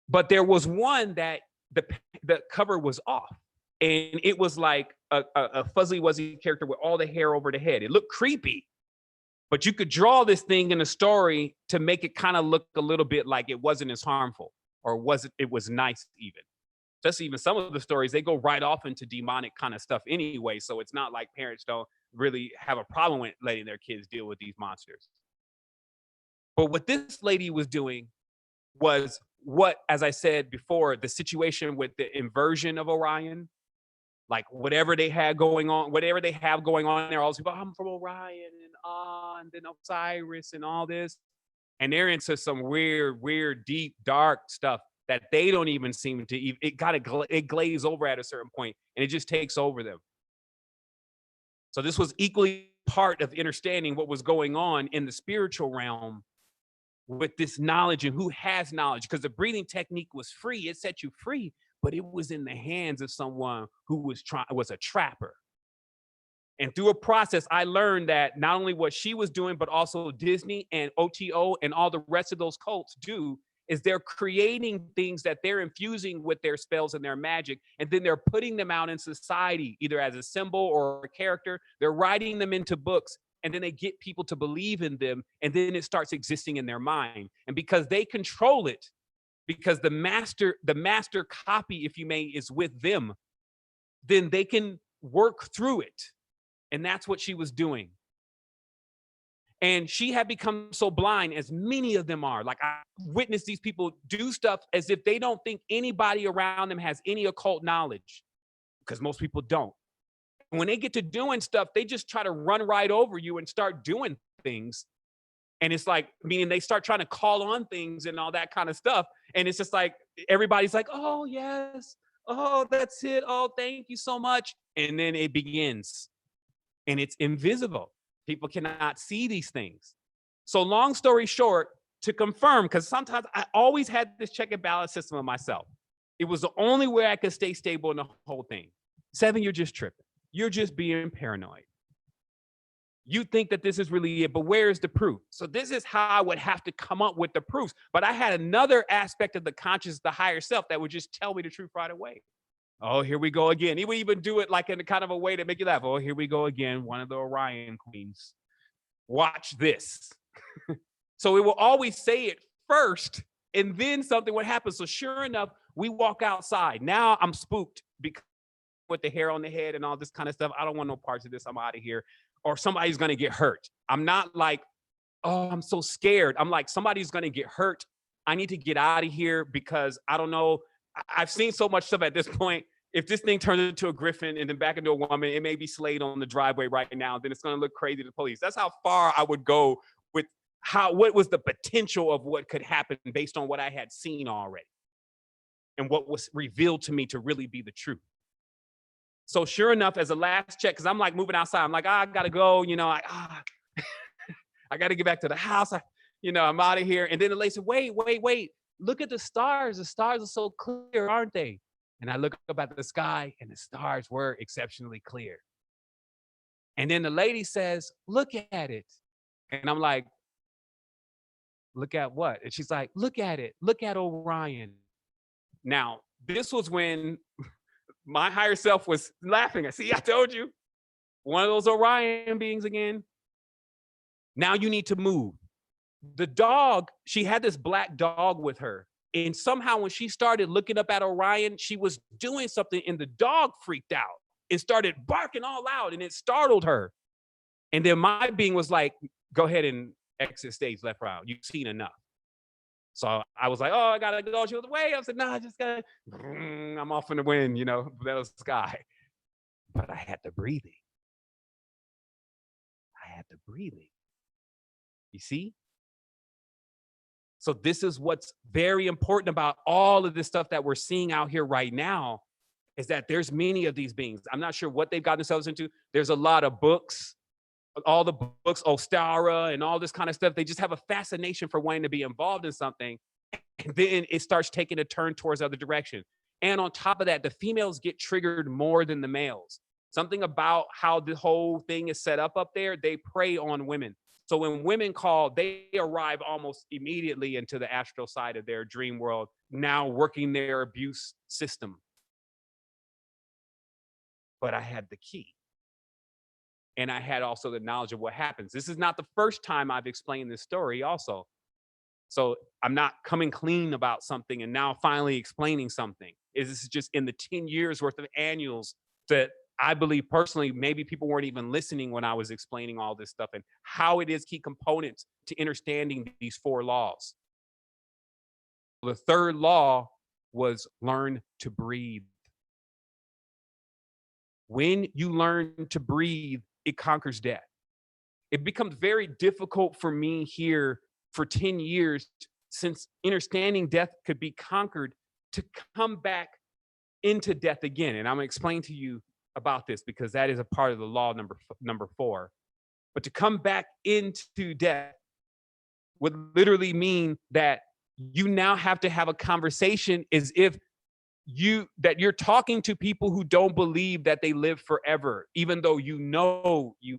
But there was one that the cover was off. And it was like a fuzzy wuzzy character with all the hair over the head. It looked creepy. But you could draw this thing in a story to make it kind of look a little bit like it wasn't as harmful. Or it was nice even. Just even some of the stories, they go right off into demonic kind of stuff anyway. So it's not like parents don't really have a problem with letting their kids deal with these monsters. But what this lady was doing was what, as I said before, the situation with the inversion of Orion, like whatever they had going on, whatever they have going on there, all these people, I'm from Orion and then Osiris and all this. And they're into some weird, deep, dark stuff that they don't even seem to even, it glaze over at a certain point and it just takes over them. So this was equally part of understanding what was going on in the spiritual realm with this knowledge and who has knowledge, because the breathing technique was free. It set you free, but it was in the hands of someone who was a trapper. And through a process, I learned that not only what she was doing, but also Disney and OTO and all the rest of those cults do, is they're creating things that they're infusing with their spells and their magic, and then they're putting them out in society, either as a symbol or a character. They're writing them into books, and then they get people to believe in them, and then it starts existing in their mind. And because they control it, because the master copy, if you may, is with them, then they can work through it. And that's what she was doing. And she had become so blind, as many of them are. Like, I witnessed these people do stuff as if they don't think anybody around them has any occult knowledge, because most people don't. When they get to doing stuff, they just try to run right over you and start doing things. And it's like, meaning they start trying to call on things and all that kind of stuff. And it's just like, everybody's like, oh, yes. Oh, that's it. Oh, thank you so much. And then it begins. And it's invisible. People cannot see these things. So long story short, to confirm, because sometimes I always had this check and balance system of myself. It was the only way I could stay stable in the whole thing. 7, you're just tripping. You're just being paranoid. You think that this is really it, but where's the proof? So this is how I would have to come up with the proofs. But I had another aspect of the conscious, the higher self, that would just tell me the truth right away. Oh, here we go again. He would even do it like in a kind of a way to make you laugh. Oh, here we go again. One of the Orion queens. Watch this. So it will always say it first, and then something would happen. So sure enough, we walk outside. Now I'm spooked because with the hair on the head and all this kind of stuff. I don't want no parts of this. I'm out of here. Or somebody's going to get hurt. I'm not like, oh, I'm so scared. I'm like, somebody's going to get hurt. I need to get out of here because I don't know. I've seen so much stuff at this point. If this thing turns into a griffin and then back into a woman, it may be slayed on the driveway right now. Then it's going to look crazy to the police. That's how far I would go with what was the potential of what could happen based on what I had seen already and what was revealed to me to really be the truth. So sure enough, as a last check, because I'm like moving outside, I'm like, I got to go, I got to get back to the house. I'm out of here. And then the lady said, wait. Look at the stars. The stars are so clear, aren't they? And I look up at the sky and the stars were exceptionally clear. And then the lady says, look at it. And I'm like, look at what? And she's like, look at it. Look at Orion. Now, this was when my higher self was laughing. I see, I told you. One of those Orion beings again. Now you need to move. The dog, she had this black dog with her. And somehow when she started looking up at Orion, she was doing something and the dog freaked out and started barking all loud and it startled her. And then my being was like, go ahead and exit stage left round. You've seen enough. So I was like, oh, I gotta go. She was away. I said, no, I just gotta, I'm off in the wind, you know, the sky. But I had the breathing. I had the breathing. You see? So this is what's very important about all of this stuff that we're seeing out here right now, is that there's many of these beings. I'm not sure what they've gotten themselves into. There's a lot of books, all the books, Ostara and all this kind of stuff. They just have a fascination for wanting to be involved in something. And then it starts taking a turn towards other direction. And on top of that, the females get triggered more than the males. Something about how the whole thing is set up there, they prey on women. So when women call, they arrive almost immediately into the astral side of their dream world, now working their abuse system. But I had the key. And I had also the knowledge of what happens. This is not the first time I've explained this story also. So I'm not coming clean about something and now finally explaining something. This is just in the 10 years worth of annuals that I believe personally, maybe people weren't even listening when I was explaining all this stuff and how it is key components to understanding these 4 laws. The third law was learn to breathe. When you learn to breathe, it conquers death. It becomes very difficult for me here for 10 years, since understanding death could be conquered, to come back into death again. And I'm going to explain to you about this because that is a part of the law number 4. But to come back into death would literally mean that you now have to have a conversation as if you're talking to people who don't believe that they live forever, even though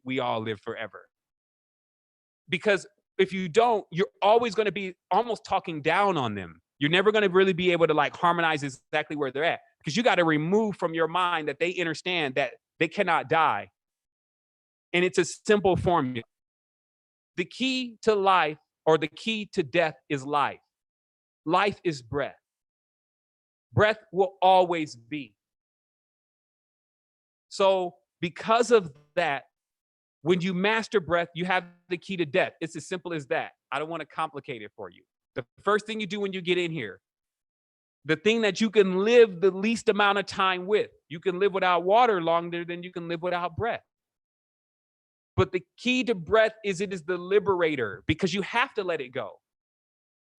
we all live forever. Because if you don't, you're always going to be almost talking down on them. You're never going to really be able to like harmonize exactly where they're at, because you got to remove from your mind that they understand that they cannot die. And it's a simple formula. The key to life, or the key to death, is life. Life is breath. Breath will always be. So because of that, when you master breath, you have the key to death. It's as simple as that. I don't want to complicate it for you. The first thing you do when you get in here, the thing that you can live the least amount of time with, you can live without water longer than you can live without breath. But the key to breath is it is the liberator, because you have to let it go.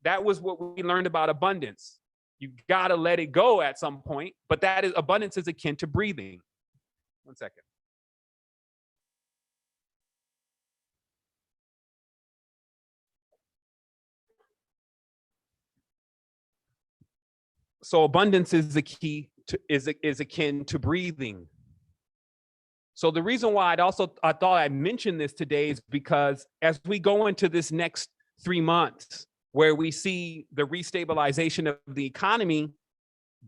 That was what we learned about abundance. You got to let it go at some point, but that is, abundance is akin to breathing. One second. So abundance is the key to, is akin to breathing. So the reason why I thought I'd mention this today is because as we go into this next 3 months, where we see the restabilization of the economy,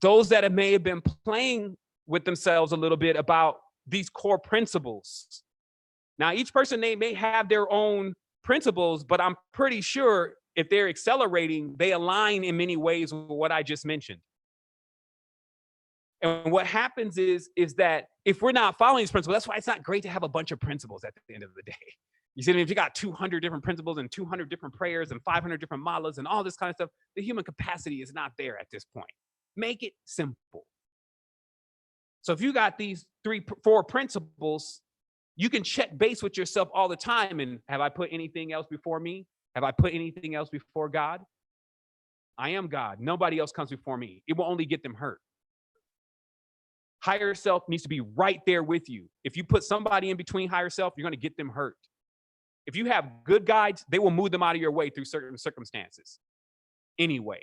those that may have been playing with themselves a little bit about these core principles. Now, each person, they may have their own principles, but I'm pretty sure if they're accelerating, they align in many ways with what I just mentioned. And what happens is that if we're not following these principles, that's why it's not great to have a bunch of principles at the end of the day. You see, if you got 200 different principles and 200 different prayers and 500 different malas and all this kind of stuff, the human capacity is not there at this point. Make it simple. So if you got these 4 principles, you can check base with yourself all the time. And have I put anything else before me? Have I put anything else before God? I am God. Nobody else comes before me. It will only get them hurt. Higher self needs to be right there with you. If you put somebody in between higher self, you're going to get them hurt. If you have good guides, they will move them out of your way through certain circumstances. Anyway,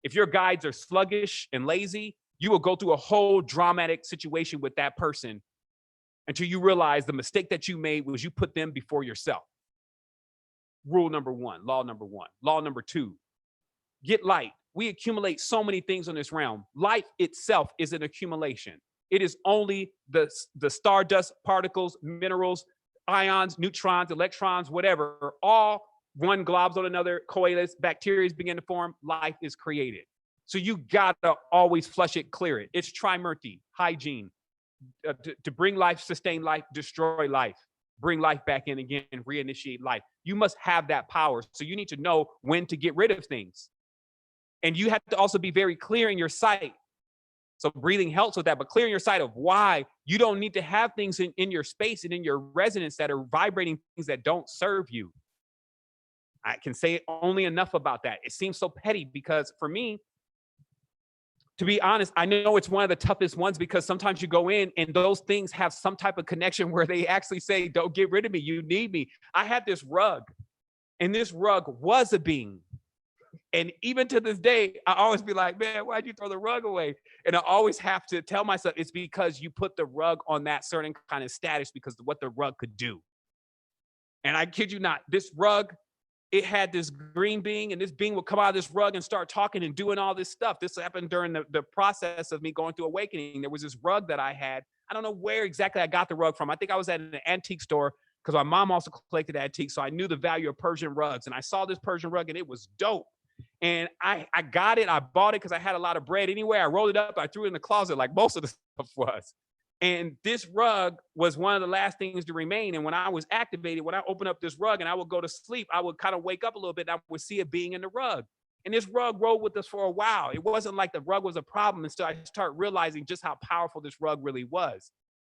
if your guides are sluggish and lazy, you will go through a whole dramatic situation with that person until you realize the mistake that you made was you put them before yourself. Rule number one, law number one. Law number two, get light. We accumulate so many things on this realm. Life itself is an accumulation. It is only the stardust, particles, minerals, ions, neutrons, electrons, whatever, all one globs on another, coalesce, bacteria begin to form, life is created. So you gotta always flush it, clear it. It's trimurti, hygiene, to bring life, sustain life, destroy life, bring life back in again, and reinitiate life. You must have that power. So you need to know when to get rid of things. And you have to also be very clear in your sight. So breathing helps with that, but clear in your sight of why you don't need to have things in your space and in your resonance that are vibrating things that don't serve you. I can say only enough about that. It seems so petty because for me, to be honest, I know it's one of the toughest ones because sometimes you go in and those things have some type of connection where they actually say, don't get rid of me, you need me. I had this rug, and this rug was a being. And even to this day, I always be like, man, why'd you throw the rug away? And I always have to tell myself it's because you put the rug on that certain kind of status because of what the rug could do. And I kid you not, this rug, it had this green being, and this being would come out of this rug and start talking and doing all this stuff. This happened during the process of me going through awakening. There was this rug that I had. I don't know where exactly I got the rug from. I think I was at an antique store because my mom also collected antiques. So I knew the value of Persian rugs. And I saw this Persian rug and it was dope. And I got it. I bought it because I had a lot of bread anyway. I rolled it up. I threw it in the closet like most of the stuff was. And this rug was one of the last things to remain. And when I was activated, when I opened up this rug and I would go to sleep, I would kind of wake up a little bit and I would see a being in the rug. And this rug rode with us for a while. It wasn't like the rug was a problem until I started realizing just how powerful this rug really was.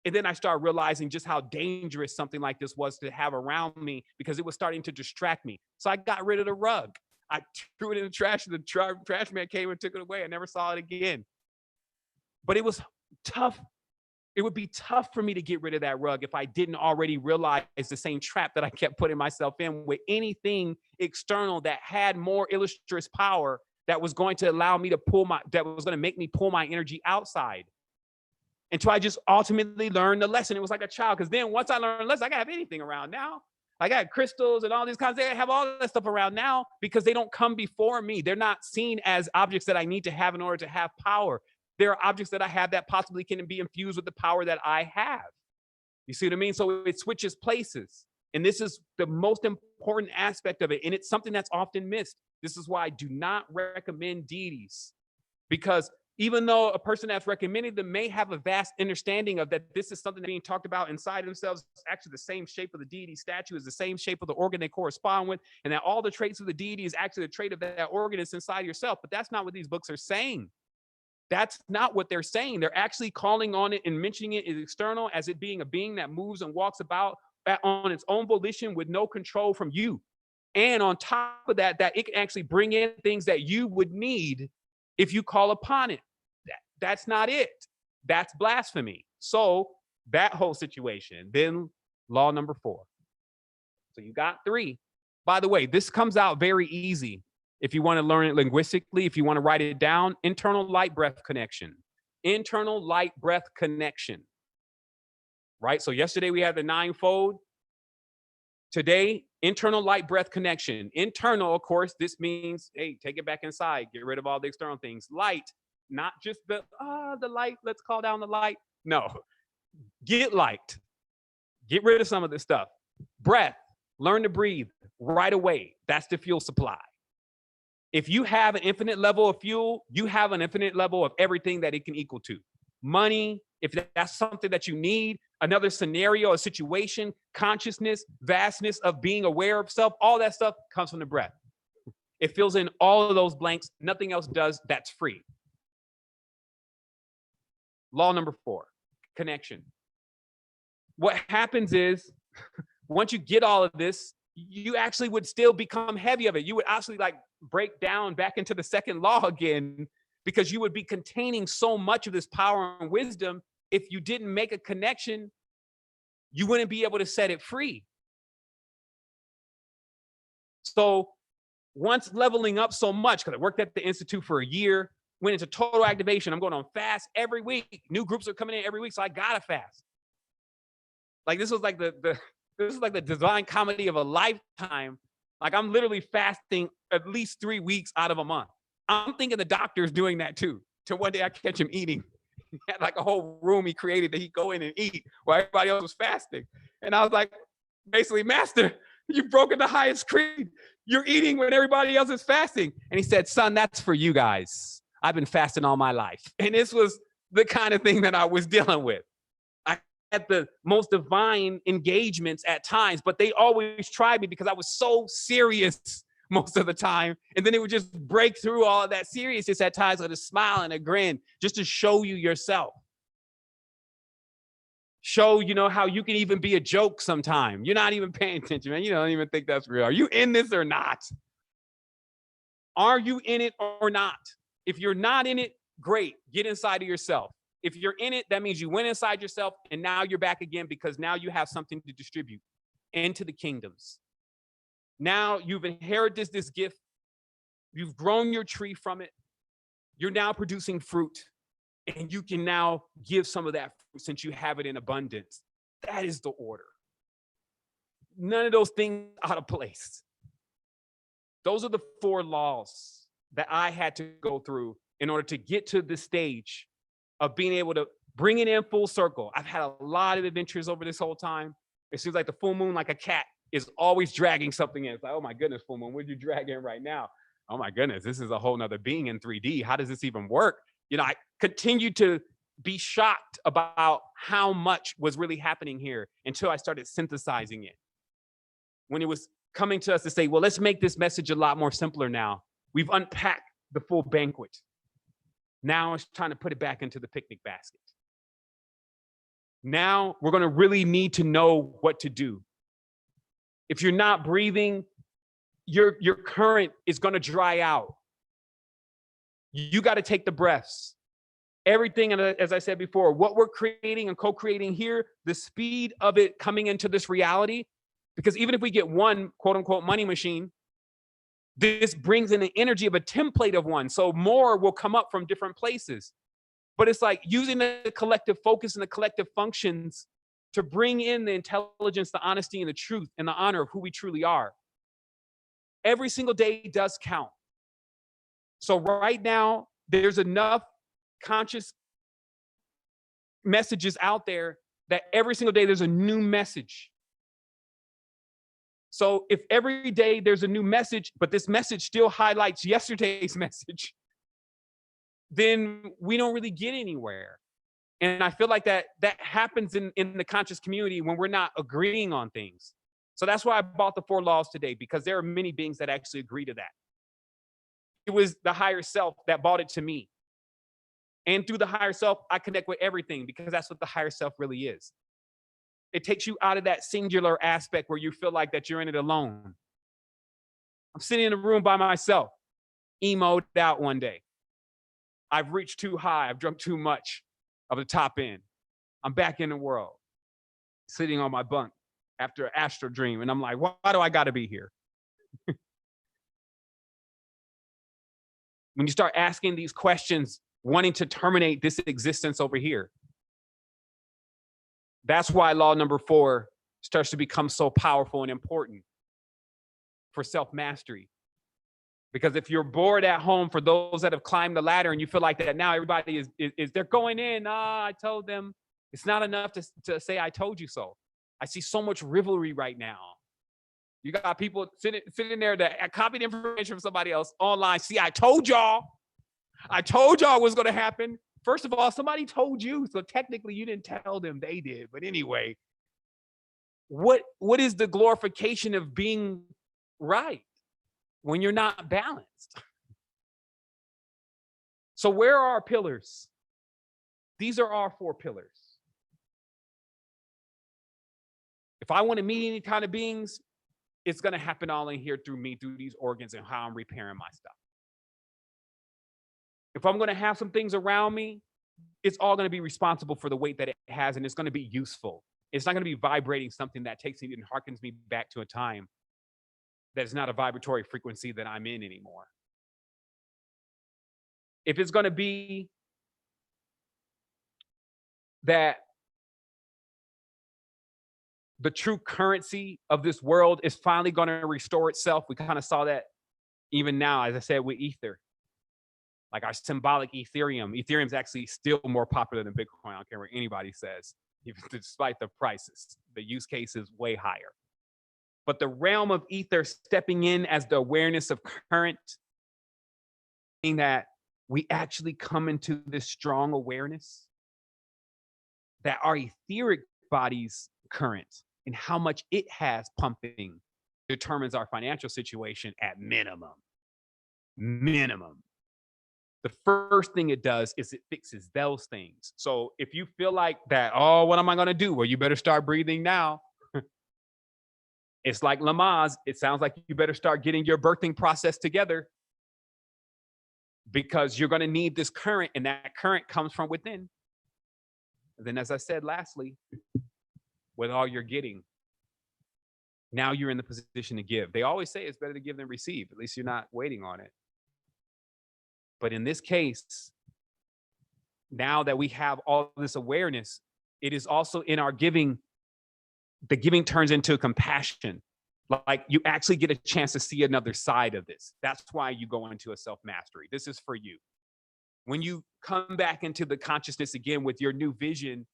And then I started realizing just how dangerous something like this was to have around me because it was starting to distract me. So I got rid of the rug. I threw it in the trash, and the trash man came and took it away. I never saw it again. But it was tough. It would be tough for me to get rid of that rug if I didn't already realize the same trap that I kept putting myself in with anything external that had more illustrious power that was going to allow me to that was going to make me pull my energy outside. Until I just ultimately learned the lesson. It was like a child. Because then once I learned the lesson, I can have anything around now. I got crystals and all these kinds. They have all that stuff around now because they don't come before me. They're not seen as objects that I need to have in order to have power. They're objects that I have that possibly can be infused with the power that I have. You see what I mean? So it switches places. And this is the most important aspect of it. And it's something that's often missed. This is why I do not recommend deities. Because even though a person that's recommended them may have a vast understanding of that this is something being talked about inside themselves, it's actually the same shape of the deity statue is the same shape of the organ they correspond with, and that all the traits of the deity is actually the trait of that organ is inside yourself. But that's not what these books are saying. That's not what they're saying. They're actually calling on it and mentioning it as external, as it being a being that moves and walks about on its own volition with no control from you. And on top of that, that it can actually bring in things that you would need if you call upon it. That's not it. That's blasphemy. So that whole situation. Then law number 4. So you got 3. By the way, this comes out very easy. If you want to learn it linguistically, if you want to write it down, internal light breath connection. Internal light breath connection. Right? So yesterday we had the 9-fold. Today, internal light breath connection. Internal, of course, this means, hey, take it back inside. Get rid of all the external things. Light, not just the light, let's call down the light. No, get light. Get rid of some of this stuff. Breath, learn to breathe right away. That's the fuel supply. If you have an infinite level of fuel, you have an infinite level of everything that it can equal to. Money, if that's something that you need, another scenario, a situation, consciousness, vastness of being aware of self, all that stuff comes from the breath. It fills in all of those blanks. Nothing else does. That's free. Law number 4, connection. What happens is, once you get all of this, you actually would still become heavy of it. You would actually like break down back into the second law again, because you would be containing so much of this power and wisdom. If you didn't make a connection, you wouldn't be able to set it free. So once leveling up so much, because I worked at the Institute for a year, went into total activation. I'm going on fast every week. New groups are coming in every week, so I gotta fast. Like this was like this is like the divine comedy of a lifetime. Like I'm literally fasting at least 3 weeks out of a month. I'm thinking the doctor's doing that too. Till one day I catch him eating. He had like a whole room he created that he'd go in and eat while everybody else was fasting. And I was like, basically, Master, you've broken the highest creed. You're eating when everybody else is fasting. And he said, son, that's for you guys. I've been fasting all my life. And this was the kind of thing that I was dealing with. I had the most divine engagements at times, but they always tried me because I was so serious most of the time. And then it would just break through all of that seriousness at times with a smile and a grin just to show you yourself. Show, you know, how you can even be a joke sometime. You're not even paying attention, man. You don't even think that's real. Are you in this or not? Are you in it or not? If you're not in it, great. Get inside of yourself. If you're in it, that means you went inside yourself and now you're back again because now you have something to distribute into the kingdoms. Now you've inherited this gift. You've grown your tree from it. You're now producing fruit. And you can now give some of that fruit since you have it in abundance. That is the order. None of those things out of place. Those are the 4 laws that I had to go through in order to get to the stage of being able to bring it in full circle. I've had a lot of adventures over this whole time. It seems like the full moon, like a cat, is always dragging something in. It's like, oh my goodness, full moon, what did you drag in right now? Oh my goodness, this is a whole nother being in 3D. How does this even work? You know, I continue to be shocked about how much was really happening here until I started synthesizing it. When it was coming to us to say, well, let's make this message a lot more simpler now. We've unpacked the full banquet. Now it's time to put it back into the picnic basket. Now we're going to really need to know what to do. If you're not breathing, your current is going to dry out. You got to take the breaths. Everything, and as I said before, what we're creating and co-creating here, the speed of it coming into this reality, because even if we get one quote unquote money machine, this brings in the energy of a template of one. So more will come up from different places. But it's like using the collective focus and the collective functions to bring in the intelligence, the honesty, and the truth and the honor of who we truly are. Every single day does count. So right now, there's enough conscious messages out there that every single day there's a new message. So if every day there's a new message, but this message still highlights yesterday's message, then we don't really get anywhere. And I feel like that happens in the conscious community when we're not agreeing on things. So that's why I bought the 4 laws today, because there are many beings that actually agree to that. It was the higher self that bought it to me. And through the higher self, I connect with everything because that's what the higher self really is. It takes you out of that singular aspect where you feel like that you're in it alone. I'm sitting in a room by myself, emoed out one day. I've reached too high. I've drunk too much of the top end. I'm back in the world, sitting on my bunk after an astral dream. And I'm like, why do I got to be here? When you start asking these questions, wanting to terminate this existence over here, that's why law number 4 starts to become so powerful and important for self-mastery. Because if you're bored at home, for those that have climbed the ladder and you feel like that now everybody is they're going in, I told them, it's not enough to say I told you so. I see so much rivalry right now. You got people sitting there that copied information from somebody else online. See, I told y'all what's going to happen. First of all, somebody told you, so technically you didn't tell them, they did. But anyway, what is the glorification of being right when you're not balanced? So where are our pillars? These are our 4 pillars. If I want to meet any kind of beings, it's going to happen all in here through me, through these organs and how I'm repairing my stuff. If I'm going to have some things around me, it's all going to be responsible for the weight that it has, and it's going to be useful. It's not going to be vibrating something that takes me and harkens me back to a time that is not a vibratory frequency that I'm in anymore. If it's going to be that the true currency of this world is finally going to restore itself. We kind of saw that even now, as I said, with Ether. Like our symbolic Ethereum. Ethereum is actually still more popular than Bitcoin. I don't care what anybody says, even despite the prices. The use case is way higher. But the realm of Ether stepping in as the awareness of current, meaning that we actually come into this strong awareness that our etheric body's current and how much it has pumping determines our financial situation at minimum. Minimum. The first thing it does is it fixes those things. So if you feel like that, oh, what am I going to do? Well, you better start breathing now. It's like Lamaze. It sounds like you better start getting your birthing process together, because you're going to need this current, and that current comes from within. And then, as I said, lastly, with all you're getting, now you're in the position to give. They always say it's better to give than receive. At least you're not waiting on it. But in this case, now that we have all this awareness, it is also in our giving, the giving turns into compassion. Like you actually get a chance to see another side of this. That's why you go into a self-mastery. This is for you. When you come back into the consciousness again with your new vision,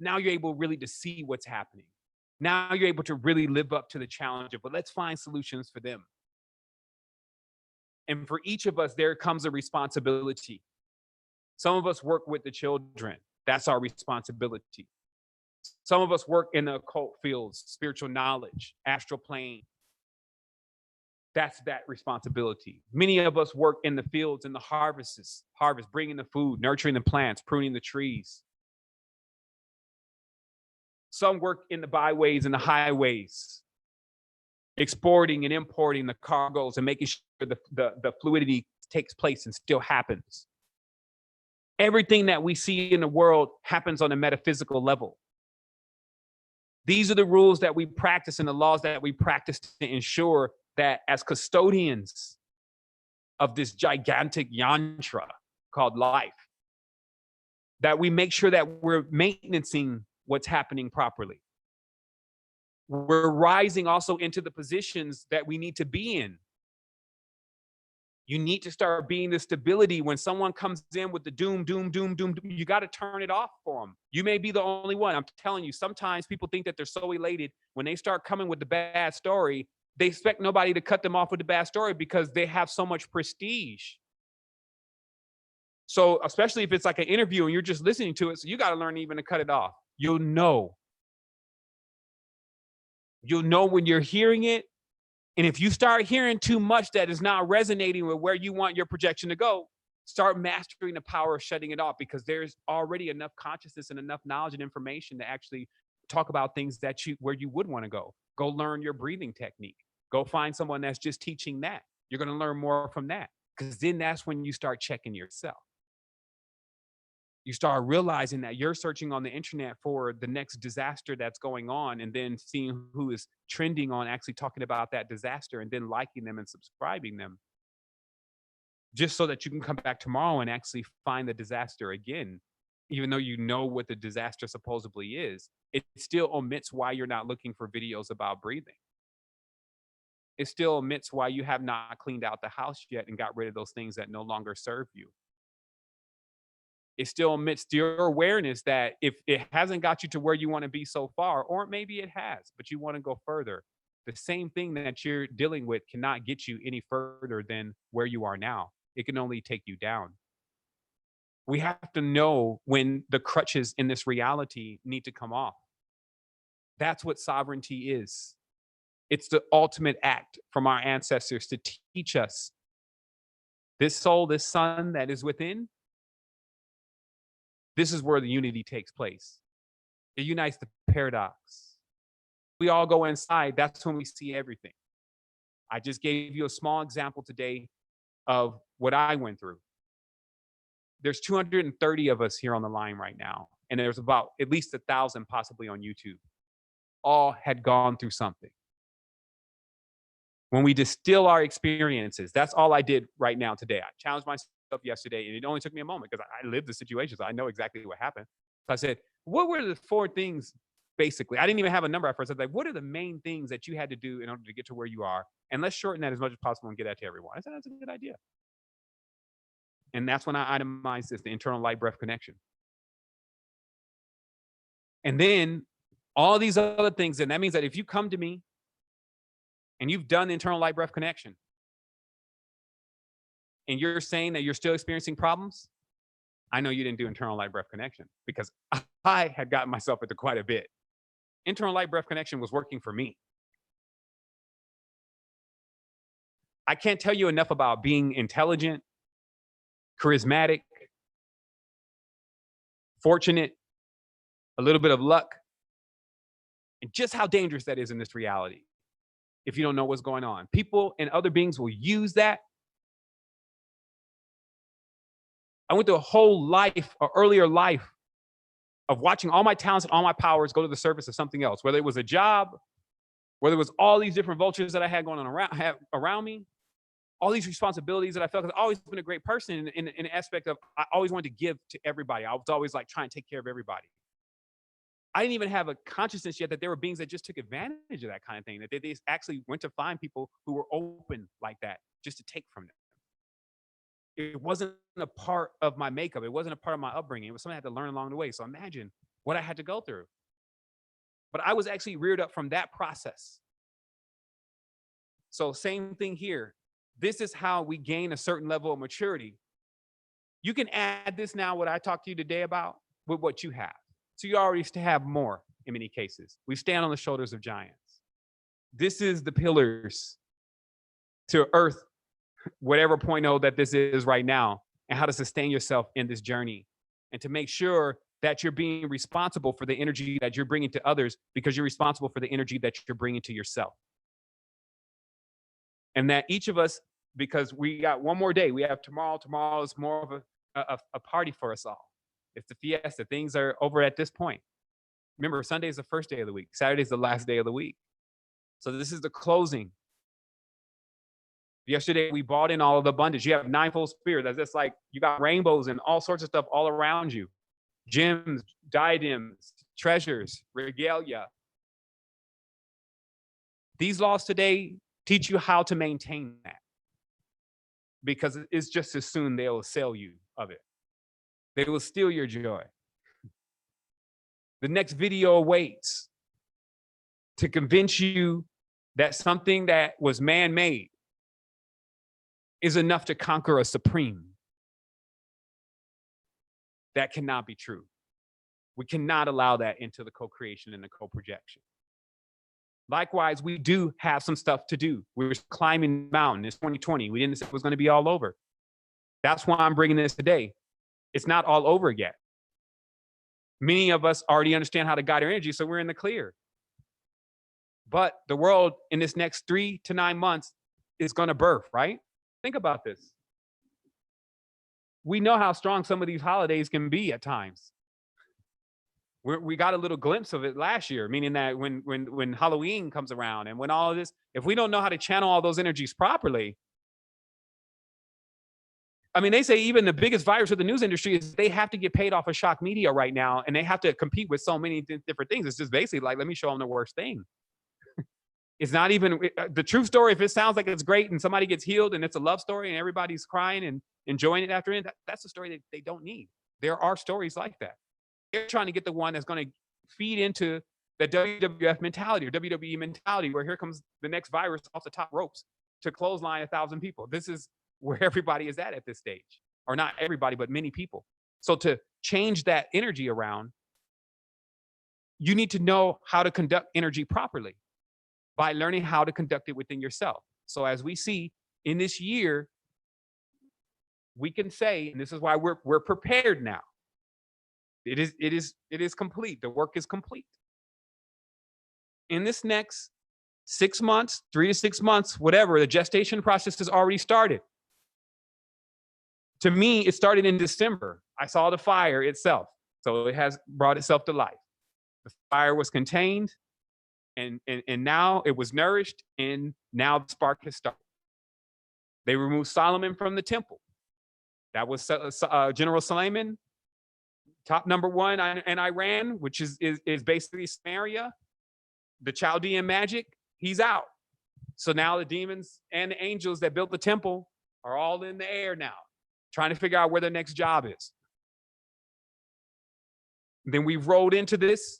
now you're able really to see what's happening. Now you're able to really live up to the challenge of, but let's find solutions for them. And for each of us, there comes a responsibility. Some of us work with the children. That's our responsibility. Some of us work in the occult fields, spiritual knowledge, astral plane. That's that responsibility. Many of us work in the fields, in the harvest, bringing the food, nurturing the plants, pruning the trees. Some work in the byways and the highways, exporting and importing the cargoes and making sure the fluidity takes place and still happens. Everything that we see in the world happens on a metaphysical level. These are the rules that we practice and the laws that we practice to ensure that as custodians of this gigantic yantra called life, that we make sure that we're maintaining what's happening properly. We're rising also into the positions that we need to be in. You need to start being the stability. When someone comes in with the doom, you got to turn it off for them. You may be the only one. I'm telling you, sometimes people think that they're so elated when they start coming with the bad story. They expect nobody to cut them off with the bad story because they have so much prestige. So especially if it's like an interview and you're just listening to it, so you got to learn even to cut it off. You'll know. You'll know when you're hearing it. And if you start hearing too much that is not resonating with where you want your projection to go, start mastering the power of shutting it off, because there's already enough consciousness and enough knowledge and information to actually talk about things that where you would want to go. Go learn your breathing technique. Go find someone that's just teaching that. You're going to learn more from that, because then that's when you start checking yourself. You start realizing that you're searching on the internet for the next disaster that's going on, and then seeing who is trending on actually talking about that disaster and then liking them and subscribing them, just so that you can come back tomorrow and actually find the disaster again. Even though you know what the disaster supposedly is, it still omits why you're not looking for videos about breathing. It still omits why you have not cleaned out the house yet and got rid of those things that no longer serve you. It still omits your awareness that if it hasn't got you to where you want to be so far, or maybe it has, but you want to go further, the same thing that you're dealing with cannot get you any further than where you are now. It can only take you down. We have to know when the crutches in this reality need to come off. That's what sovereignty is. It's the ultimate act from our ancestors to teach us this soul, this sun that is within. This is where the unity takes place. It unites the paradox. We all go inside. That's when we see everything. I just gave you a small example today of what I went through. There's 230 of us here on the line right now, and there's about at least 1,000 possibly on YouTube. All had gone through something. When we distill our experiences, that's all I did right now today. I challenged myself yesterday, and it only took me a moment because I lived the situation, so I know exactly what happened. So I said, what were the 4 things basically. I didn't even have a number at first. I was like, what are the main things that you had to do in order to get to where you are? And let's shorten that as much as possible and get that to everyone. I said, that's a good idea. And that's when I itemized this, the internal light breath connection. And then all these other things, and that means that if you come to me and you've done the internal light breath connection, and you're saying that you're still experiencing problems, I know you didn't do internal light breath connection, because I had gotten myself into quite a bit. Internal light breath connection was working for me. I can't tell you enough about being intelligent, charismatic, fortunate, a little bit of luck, and just how dangerous that is in this reality if you don't know what's going on. People and other beings will use that. I went through a whole life, or earlier life, of watching all my talents and all my powers go to the service of something else, whether it was a job, whether it was all these different vultures that I had going on around me, all these responsibilities that I felt, because I've always been a great person in an aspect of, I always wanted to give to everybody. I was always like trying to take care of everybody. I didn't even have a consciousness yet that there were beings that just took advantage of that kind of thing, that they actually went to find people who were open like that just to take from them. It wasn't a part of my makeup. It wasn't a part of my upbringing. It was something I had to learn along the way. So imagine what I had to go through. But I was actually reared up from that process. So same thing here. This is how we gain a certain level of maturity. You can add this now, what I talked to you today about, with what you have. So you already have more in many cases. We stand on the shoulders of giants. This is the pillars to earth, whatever 0.0 that this is right now, and how to sustain yourself in this journey, and to make sure that you're being responsible for the energy that you're bringing to others, because you're responsible for the energy that you're bringing to yourself. And that each of us, because we got one more day, we have tomorrow. Tomorrow is more of a party for us all. It's the fiesta. Things are over at this point. Remember, Sunday is the first day of the week. Saturday is the last day of the week. So this is the closing. Yesterday, we bought in all of the abundance. You have ninefold spirit. That's just like you got rainbows and all sorts of stuff all around you. Gems, diadems, treasures, regalia. These laws today teach you how to maintain that, because it's just as soon they will sell you of it. They will steal your joy. The next video awaits to convince you that something that was man-made is enough to conquer a supreme. That cannot be true. We cannot allow that into the co-creation and the co-projection. Likewise, we do have some stuff to do. We're climbing the mountain. It's 2020. We didn't say it was going to be all over. That's why I'm bringing this today. It's not all over yet. Many of us already understand how to guide our energy, so we're in the clear. But the world in this next 3 to 9 months is going to birth, right? Think about this. We know how strong some of these holidays can be at times. We got a little glimpse of it last year, meaning that when Halloween comes around and when all of this, if we don't know how to channel all those energies properly, I mean, they say even the biggest virus of the news industry is they have to get paid off of shock media right now, and they have to compete with so many different things. It's just basically like, let me show them the worst thing. It's not even the true story. If it sounds like it's great and somebody gets healed and it's a love story and everybody's crying and enjoying it after it, that's the story that they don't need. There are stories like that. They're trying to get the one that's going to feed into the WWF mentality or WWE mentality, where here comes the next virus off the top ropes to clothesline 1,000 people. This is where everybody is at this stage, or not everybody, but many people. So to change that energy around, you need to know how to conduct energy properly by learning how to conduct it within yourself. So as we see in this year, we can say, and this is why we're prepared now. It is complete. The work is complete. In this next 6 months, 3 to 6 months, whatever, the gestation process has already started. To me, it started in December. I saw the fire itself. So it has brought itself to life. The fire was contained, and now it was nourished, and now the spark has started. They removed Solomon from the temple. That was General Suleiman. Top number one in Iran, which is basically Samaria, the Chaldean magic, he's out. So now the demons and the angels that built the temple are all in the air now, trying to figure out where their next job is. Then we've rolled into this.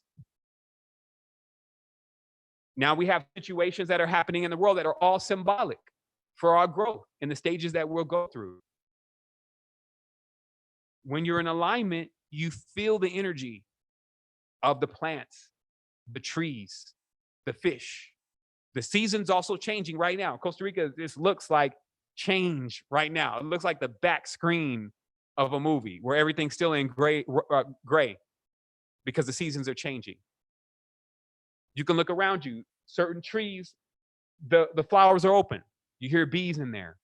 Now we have situations that are happening in the world that are all symbolic for our growth in the stages that we'll go through. When you're in alignment, you feel the energy of the plants, the trees, the fish. The season's also changing right now. Costa Rica, this looks like change right now. It looks like the back screen of a movie where everything's still in gray because the seasons are changing. You can look around you. Certain trees, the flowers are open. You hear bees in there.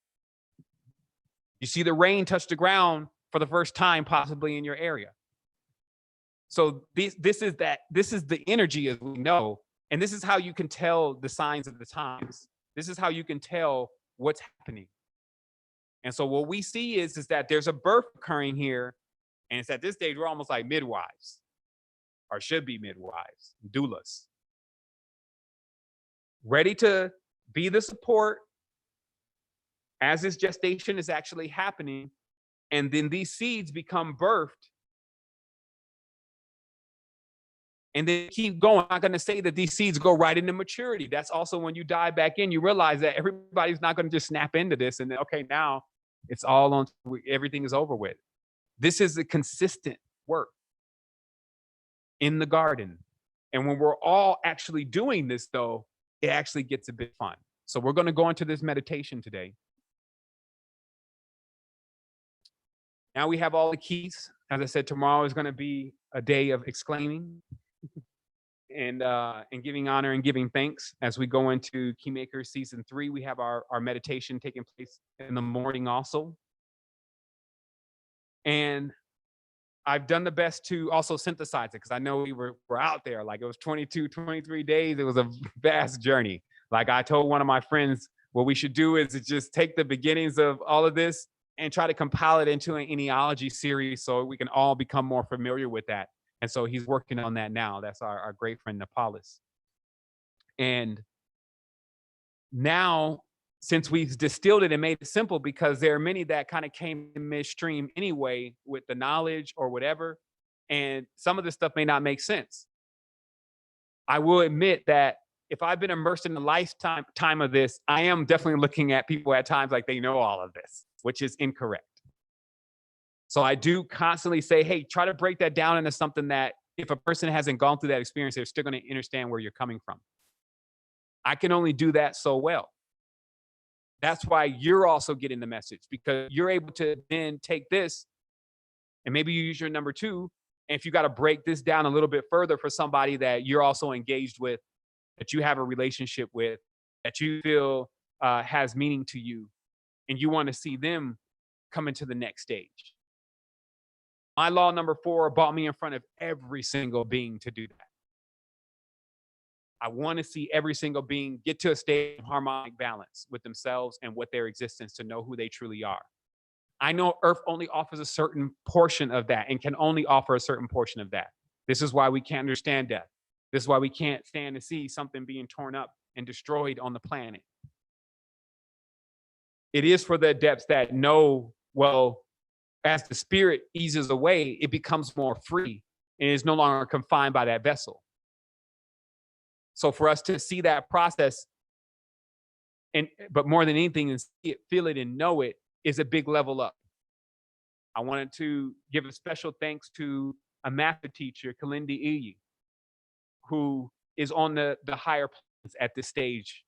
You see the rain touch the ground for the first time possibly in your area. So this is the energy as we know. And this is how you can tell the signs of the times. This is how you can tell what's happening. And so what we see is that there's a birth occurring here. And it's at this stage, we're almost like midwives, or should be midwives, doulas. Ready to be the support as this gestation is actually happening. And then these seeds become birthed. And then keep going. I'm not going to say that these seeds go right into maturity. That's also when you dive back in, you realize that everybody's not going to just snap into this and then, okay, now it's all on, everything is over with. This is a consistent work in the garden. And when we're all actually doing this, though, it actually gets a bit fun. So we're going to go into this meditation today. Now we have all the keys. As I said, tomorrow is going to be a day of exclaiming and giving honor and giving thanks. As we go into Keymaker Season 3, we have our meditation taking place in the morning also. And I've done the best to also synthesize it because I know we were out there. Like it was 22, 23 days. It was a vast journey. Like I told one of my friends, what we should do is just take the beginnings of all of this and try to compile it into an genealogy series so we can all become more familiar with that. And so he's working on that now. That's our great friend, Nepalis. And now, since we've distilled it and made it simple, because there are many that kind of came in midstream anyway with the knowledge or whatever, and some of this stuff may not make sense. I will admit that if I've been immersed in the lifetime of this, I am definitely looking at people at times like they know all of this, which is incorrect. So I do constantly say, hey, try to break that down into something that if a person hasn't gone through that experience, they're still going to understand where you're coming from. I can only do that so well. That's why you're also getting the message, because you're able to then take this and maybe you use your number 2. And if you got to break this down a little bit further for somebody that you're also engaged with, that you have a relationship with, that you feel has meaning to you, and you want to see them come into the next stage. My law number 4 brought me in front of every single being to do that. I want to see every single being get to a state of harmonic balance with themselves and with their existence to know who they truly are. I know Earth only offers a certain portion of that and can only offer a certain portion of that. This is why we can't understand death. This is why we can't stand to see something being torn up and destroyed on the planet. It is for the adepts that know, well, as the spirit eases away, it becomes more free and is no longer confined by that vessel. So for us to see that process, but more than anything, and see it, feel it, and know it, is a big level up. I wanted to give a special thanks to a master teacher, Kalindi Iyi, who is on the higher planes at this stage,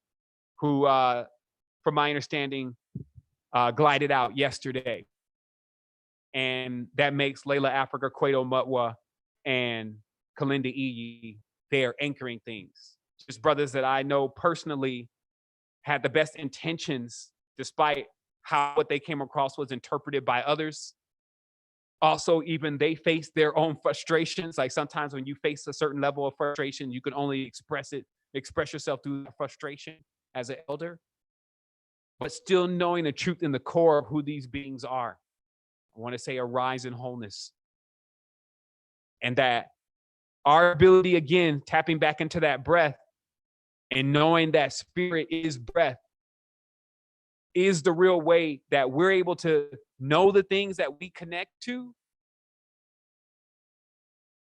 who, from my understanding, glided out yesterday. And that makes Layla Africa, Quato Mutwa, and Kalindi Iyi, they're anchoring things. Just brothers that I know personally had the best intentions, despite how what they came across was interpreted by others. Also, even they faced their own frustrations. Like sometimes when you face a certain level of frustration, you can only express yourself through frustration as an elder, but still knowing the truth in the core of who these beings are. I want to say arise in wholeness. And that our ability, again, tapping back into that breath and knowing that spirit is breath, is the real way that we're able to know the things that we connect to,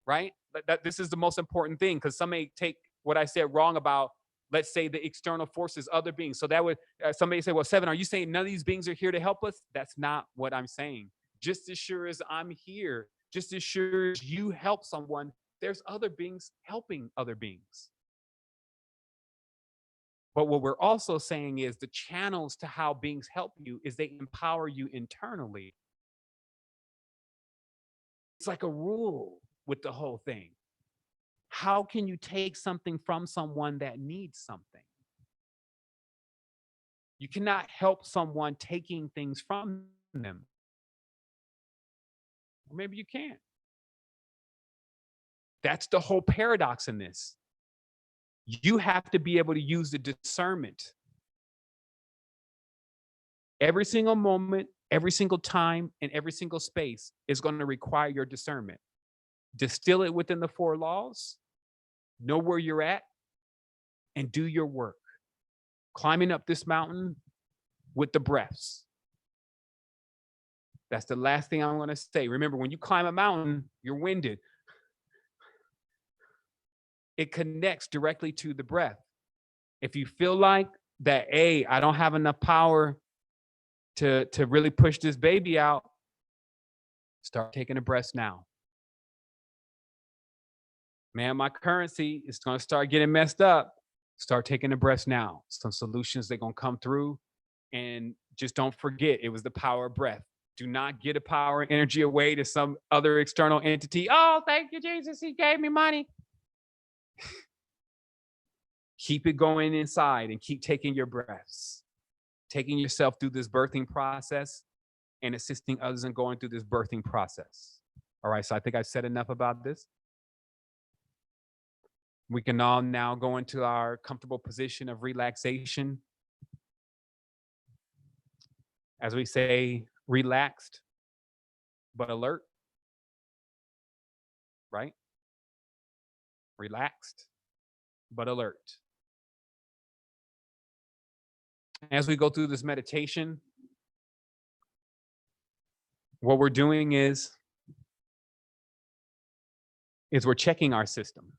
right? That this is the most important thing, because some may take what I said wrong about, let's say, the external forces, other beings. So that would, somebody say, well, Seven, are you saying none of these beings are here to help us? That's not what I'm saying. Just as sure as I'm here, just as sure as you help someone, there's other beings helping other beings. But what we're also saying is the channels to how beings help you is they empower you internally. It's like a rule with the whole thing. How can you take something from someone that needs something? You cannot help someone taking things from them. Or maybe you can't. That's the whole paradox in this. You have to be able to use the discernment. Every single moment, every single time, and every single space is going to require your discernment. Distill it within the 4 laws, know where you're at, and do your work. Climbing up this mountain with the breaths. That's the last thing I'm going to say. Remember, when you climb a mountain, you're winded. It connects directly to the breath. If you feel like that, hey, I don't have enough power to really push this baby out, start taking a breath now. Man, my currency is going to start getting messed up. Start taking a breath now. Some solutions, they're going to come through. And just don't forget, it was the power of breath. Do not get a power and energy away to some other external entity. Oh, thank you, Jesus. He gave me money. Keep it going inside and keep taking your breaths, taking yourself through this birthing process and assisting others in going through this birthing process. All right, so I think I've said enough about this. We can all now go into our comfortable position of relaxation. As we say, relaxed, but alert, right? Relaxed, but alert. As we go through this meditation, what we're doing is we're checking our system.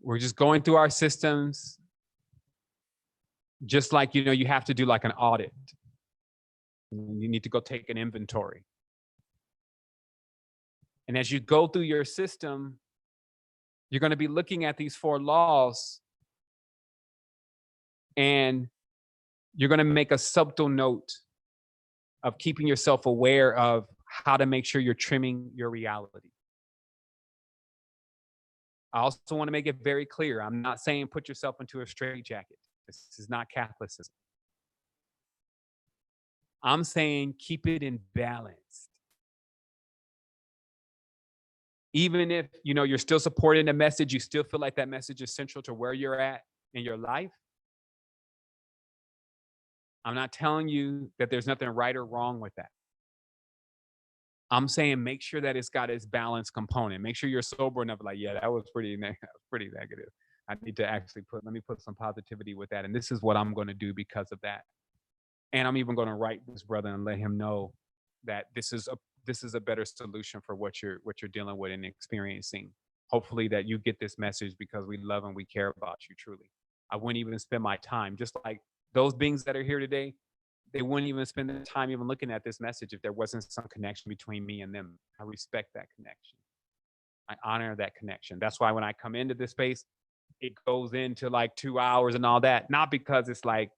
We're just going through our systems, just like, you have to do like an audit. You need to go take an inventory. And as you go through your system, you're going to be looking at these 4 laws, and you're going to make a subtle note of keeping yourself aware of how to make sure you're trimming your reality. I also want to make it very clear. I'm not saying put yourself into a straitjacket. This is not Catholicism. I'm saying keep it in balance. Even if, you're still supporting the message, you still feel like that message is central to where you're at in your life. I'm not telling you that there's nothing right or wrong with that. I'm saying make sure that it's got its balance component. Make sure you're sober enough, like, yeah, that was pretty negative. I need to actually let me put some positivity with that. And this is what I'm going to do because of that. And I'm even going to write this brother and let him know that this is a better solution for what you're dealing with and experiencing. Hopefully that you get this message because we love and we care about you truly. I wouldn't even spend my time, just like those beings that are here today, they wouldn't even spend the time even looking at this message if there wasn't some connection between me and them. I respect that connection. I honor that connection. That's why when I come into this space, it goes into like 2 hours and all that. Not because it's like,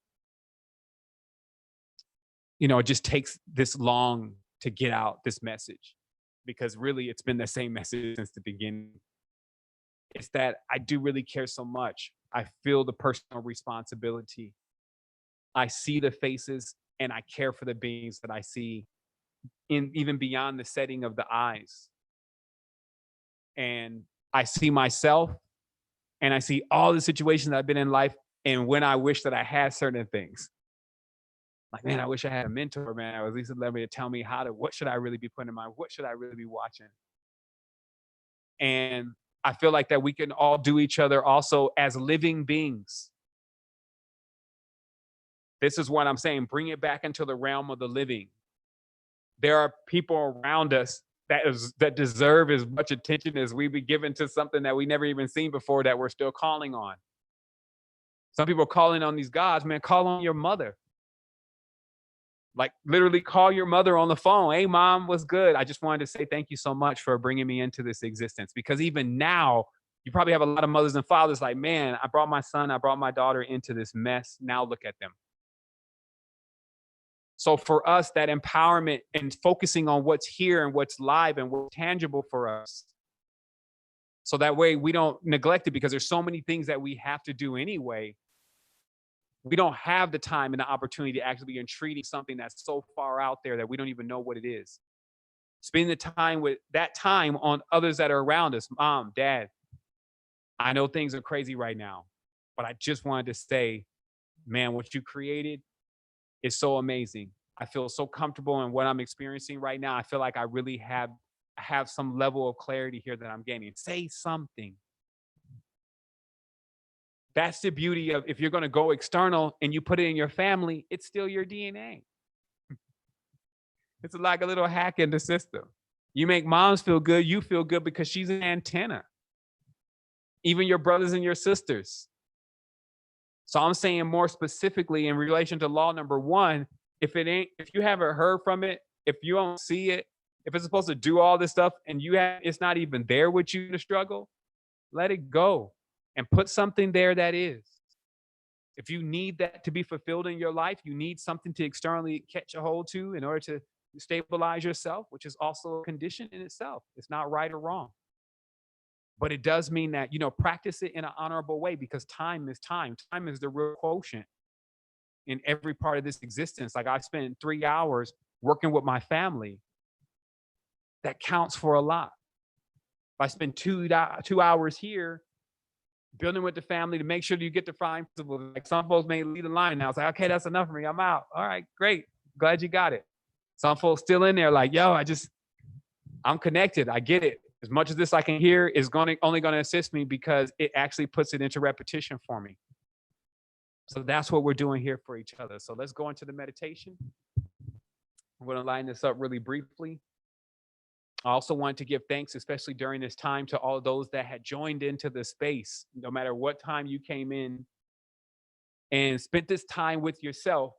it just takes this long to get out this message, because really it's been the same message since the beginning. It's that I do really care so much. I feel the personal responsibility. I see the faces and I care for the beings that I see in even beyond the setting of the eyes. And I see myself and I see all the situations I've been in life and when I wish that I had certain things. Like, man, I wish I had a mentor, man. Or at least let me to tell me what should I really be putting in mind? What should I really be watching? And I feel like that we can all do each other also as living beings. This is what I'm saying. Bring it back into the realm of the living. There are people around us that deserve as much attention as we be given to something that we never even seen before that we're still calling on. Some people are calling on these gods, man. Call on your mother. Like literally call your mother on the phone. Hey, mom, what's good? I just wanted to say thank you so much for bringing me into this existence. Because even now, you probably have a lot of mothers and fathers like, man, I brought my son, I brought my daughter into this mess. Now look at them. So for us, that empowerment and focusing on what's here and what's live and what's tangible for us. So that way we don't neglect it, because there's so many things that we have to do anyway. We don't have the time and the opportunity to actually be entreating something that's so far out there that we don't even know what it is. Spending the time with that time on others that are around us. Mom, dad, I know things are crazy right now, but I just wanted to say, man, what you created is so amazing. I feel so comfortable in what I'm experiencing right now. I feel like I really have some level of clarity here that I'm gaining. Say something. That's the beauty of, if you're going to go external and you put it in your family, it's still your DNA. It's like a little hack in the system. You make moms feel good, you feel good because she's an antenna. Even your brothers and your sisters. So I'm saying more specifically in relation to law number 1, if you haven't heard from it, if you don't see it, if it's supposed to do all this stuff and it's not even there with you to struggle, let it go and put something there that is. If you need that to be fulfilled in your life, you need something to externally catch a hold to in order to stabilize yourself, which is also a condition in itself. It's not right or wrong. But it does mean that, practice it in an honorable way, because time is time. Time is the real quotient in every part of this existence. Like I spent 3 hours working with my family. That counts for a lot. If I spend 2 hours here building with the family to make sure that you get the fine principles. Like some folks may lead the line now. It's like, okay, that's enough for me. I'm out. All right, great. Glad you got it. Some folks still in there like, yo, I'm connected. I get it. As much as this I can hear is only going to assist me because it actually puts it into repetition for me. So that's what we're doing here for each other. So let's go into the meditation. I'm going to line this up really briefly. I also want to give thanks, especially during this time, to all those that had joined into the space, no matter what time you came in and spent this time with yourself.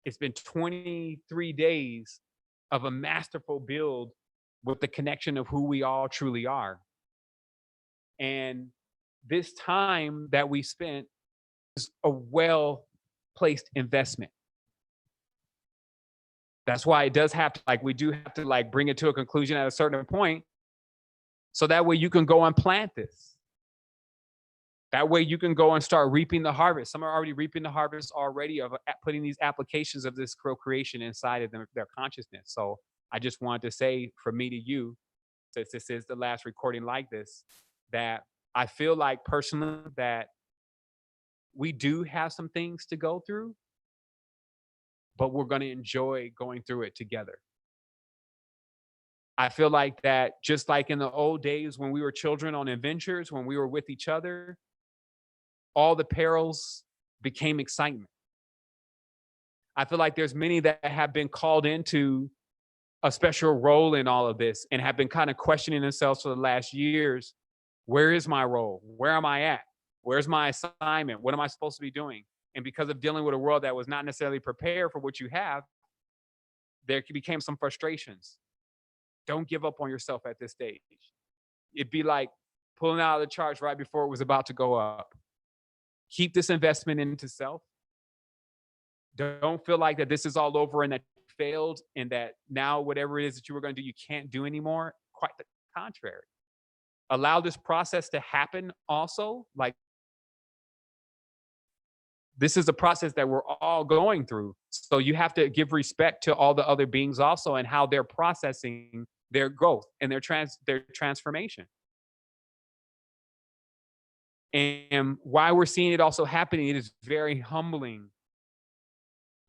It's been 23 days of a masterful build with the connection of who we all truly are. And this time that we spent is a well-placed investment. That's why it does have to, we do have to bring it to a conclusion at a certain point, so that way you can go and plant this. That way you can go and start reaping the harvest. Some are already reaping the harvest already of putting these applications of this co-creation inside of their consciousness. So I just wanted to say, from me to you, since this is the last recording like this, that I feel like personally that we do have some things to go through, but we're going to enjoy going through it together. I feel like that just like in the old days when we were children on adventures, when we were with each other, all the perils became excitement. I feel like there's many that have been called into a special role in all of this and have been kind of questioning themselves for the last years. Where is my role? Where am I at? Where's my assignment? What am I supposed to be doing? And because of dealing with a world that was not necessarily prepared for what you have, there became some frustrations. Don't give up on yourself at this stage. It'd be like pulling out of the charts right before it was about to go up. Keep this investment into self. Don't feel like that this is all over and that you failed and that now whatever it is that you were going to do, you can't do anymore. Quite the contrary. Allow this process to happen also. This is a process that we're all going through. So you have to give respect to all the other beings also and how they're processing their growth and their transformation. And while we're seeing it also happening, it is very humbling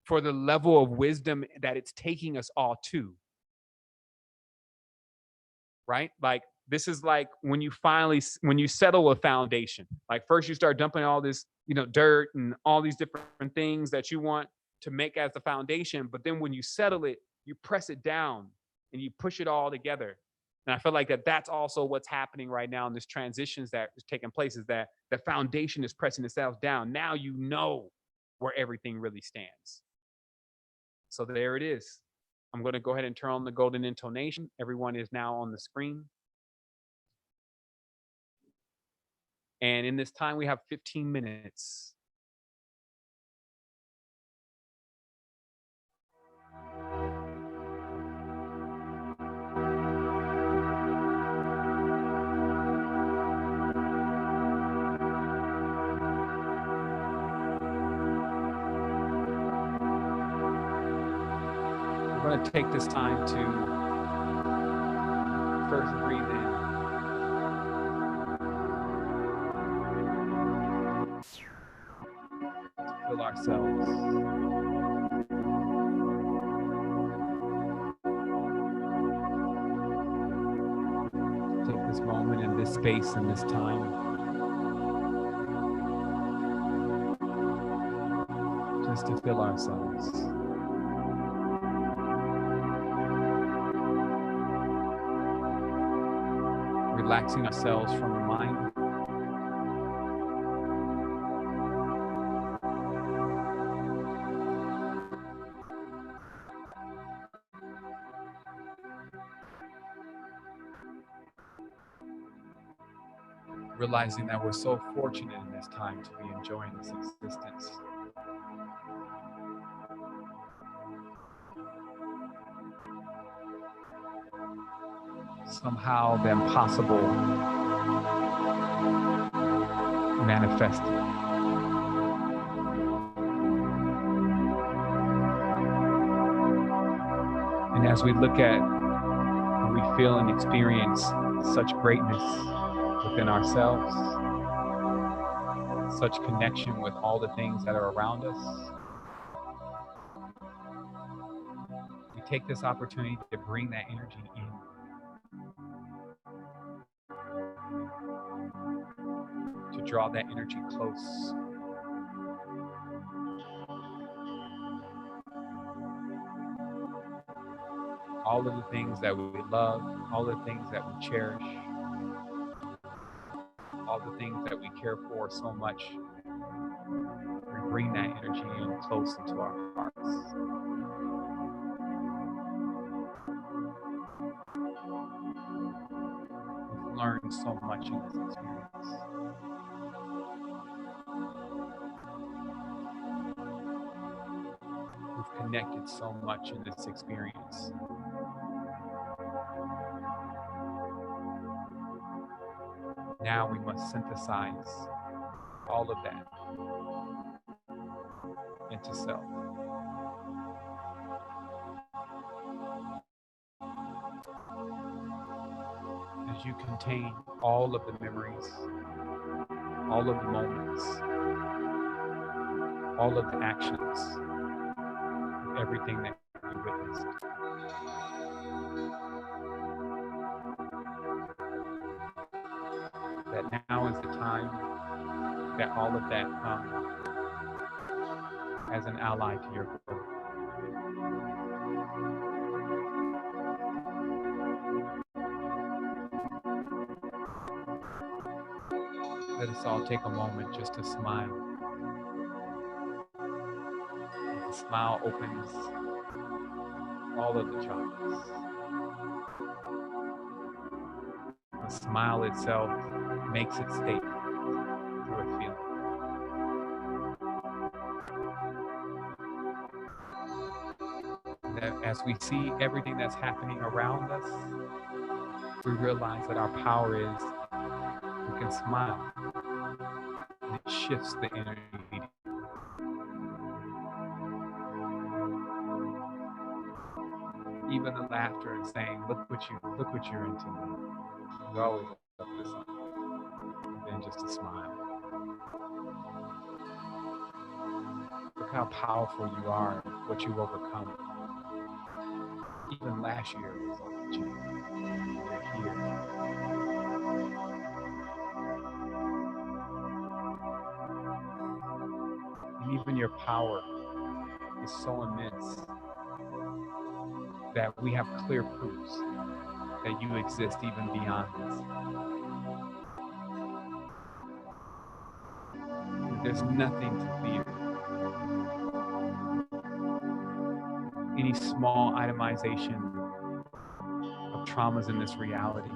for the level of wisdom that it's taking us all to. Right? Like, this is like when you settle a foundation. Like, first you start dumping all this, dirt and all these different things that you want to make as the foundation. But then when you settle it, you press it down and you push it all together. And I feel like that's also what's happening right now in this transitions that is taking place, is that the foundation is pressing itself down. Now you know where everything really stands. So there it is. I'm going to go ahead and turn on the golden intonation. Everyone is now on the screen. And in this time, we have 15 minutes. We're going to take this time to first breathe in. Feel ourselves. Take this moment and this space and this time just to feel ourselves. Relaxing ourselves from the mind. Realizing that we're so fortunate in this time to be enjoying this existence. Somehow the impossible manifested. And as we look at and we feel and experience such greatness within ourselves, such connection with all the things that are around us, we take this opportunity to bring that energy in. To draw that energy close. All of the things that we love, all the things that we cherish, all the things that we care for so much, we bring that energy in close into our hearts. We've learned so much in this experience. We've connected so much in this experience. Now we must synthesize all of that into self. As you contain all of the memories, all of the moments, all of the actions, everything that you witnessed. That now is the time that all of that comes as an ally to your growth. Let us all take a moment just to smile. The smile opens all of the chakras. The smile itself makes its statement through a feeling. That as we see everything that's happening around us, we realize that our power is we can smile. And it shifts the energy. Even the laughter is saying, look what you're into. You always up to something. And then just a smile. Look how powerful you are. what you've overcome. Even last year was all achieved. You're here. And even your power is so immense that we have clear proofs that you exist even beyond this. There's nothing to fear. Any small itemization of traumas in this reality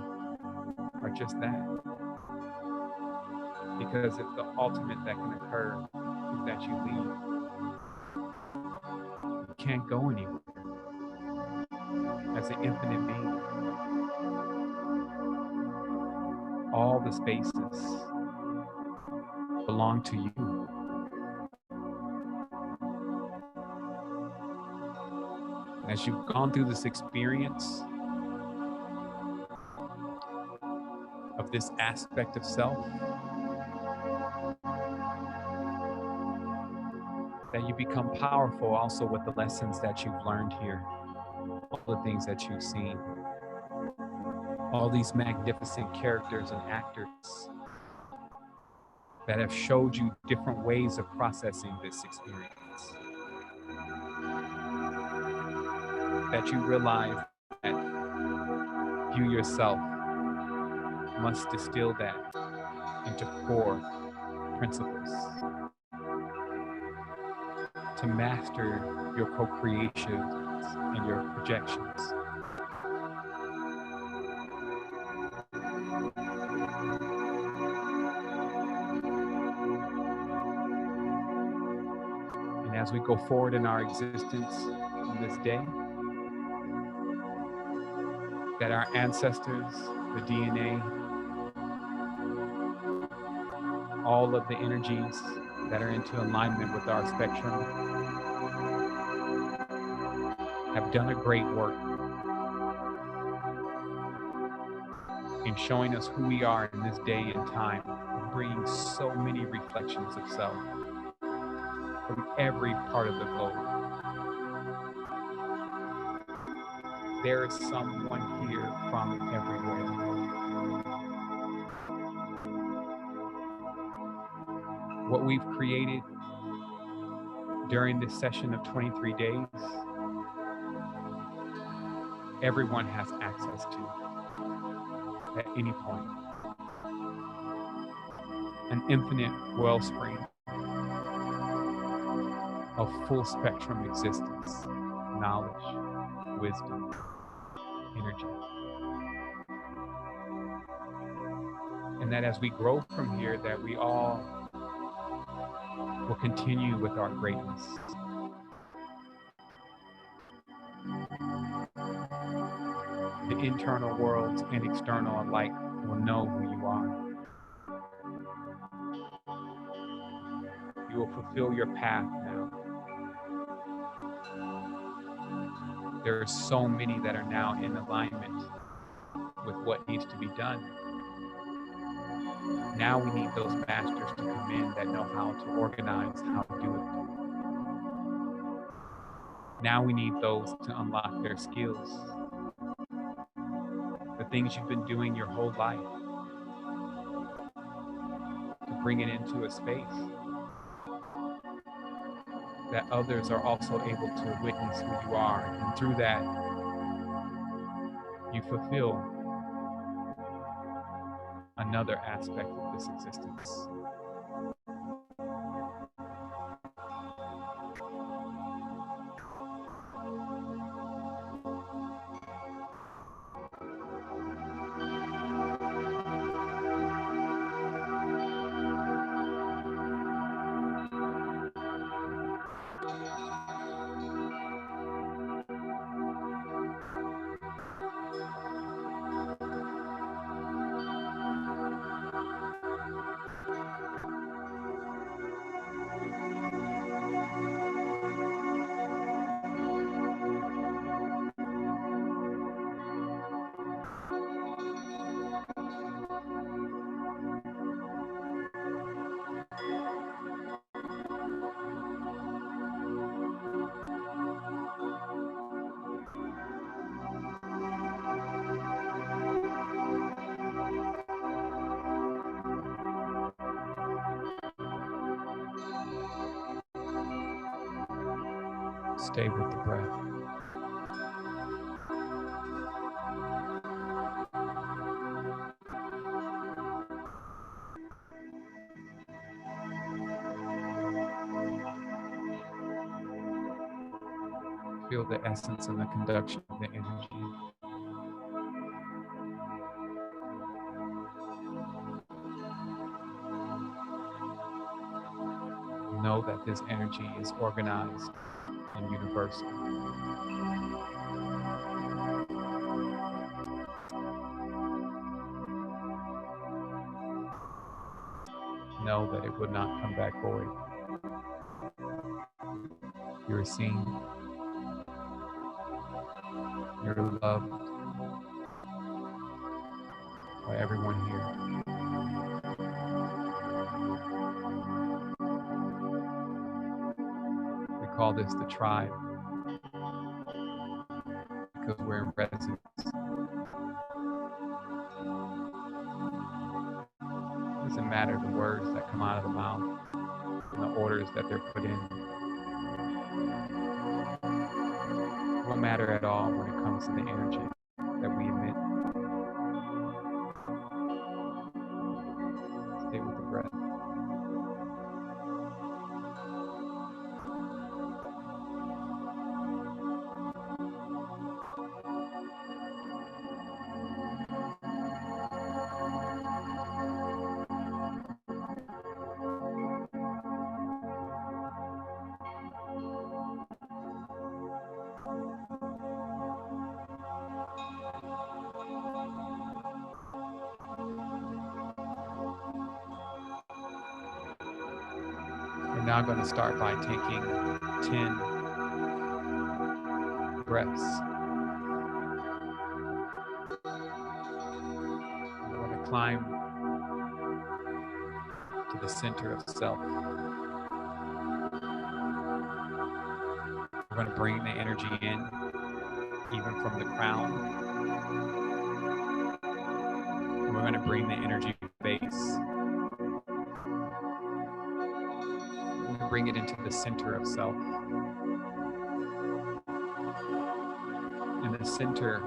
are just that. Because if the ultimate that can occur is that you leave, you can't go anywhere. As an infinite being, all the spaces belong to you. As you've gone through this experience of this aspect of self, that you become powerful also with the lessons that you've learned here, all the things that you've seen, all these magnificent characters and actors that have showed you different ways of processing this experience. That you realize that you yourself must distill that into core principles to master your co-creations and your projections. And as we go forward in our existence in this day, that our ancestors, the DNA, all of the energies that are into alignment with our spectrum have done a great work in showing us who we are in this day and time, bringing so many reflections of self from every part of the globe. There is someone here from everywhere. What we've created during this session of 23 days, everyone has access to at any point. An infinite wellspring of full spectrum existence, knowledge, wisdom, energy. And that as we grow from here, that we all will continue with our greatness. The internal worlds and external alike will know who you are. You will fulfill your path now. There are so many that are now in alignment with what needs to be done. Now we need those masters to come in that know how to organize, how to do it. Now we need those to unlock their skills. The things you've been doing your whole life. To bring it into a space that others are also able to witness who you are. And through that, you fulfill another aspect of this existence. Stay with the breath. Feel the essence and the conduction of the energy. Know that this energy is organized and universal. Know that it would not come back void. You are seen. You're loved by everyone here. We call this the tribe because we're in resonance. It doesn't matter the words that come out of the mouth and the orders that they're put in. It won't matter at all when it comes to the energy that we emit. Stay with the breath. We're now going to start by taking 10 breaths. We're going to climb to the center of self. We're going to bring the energy in, even from the crown. And we're going to bring the energy to the base. We're going to bring it into the center of self. In the center,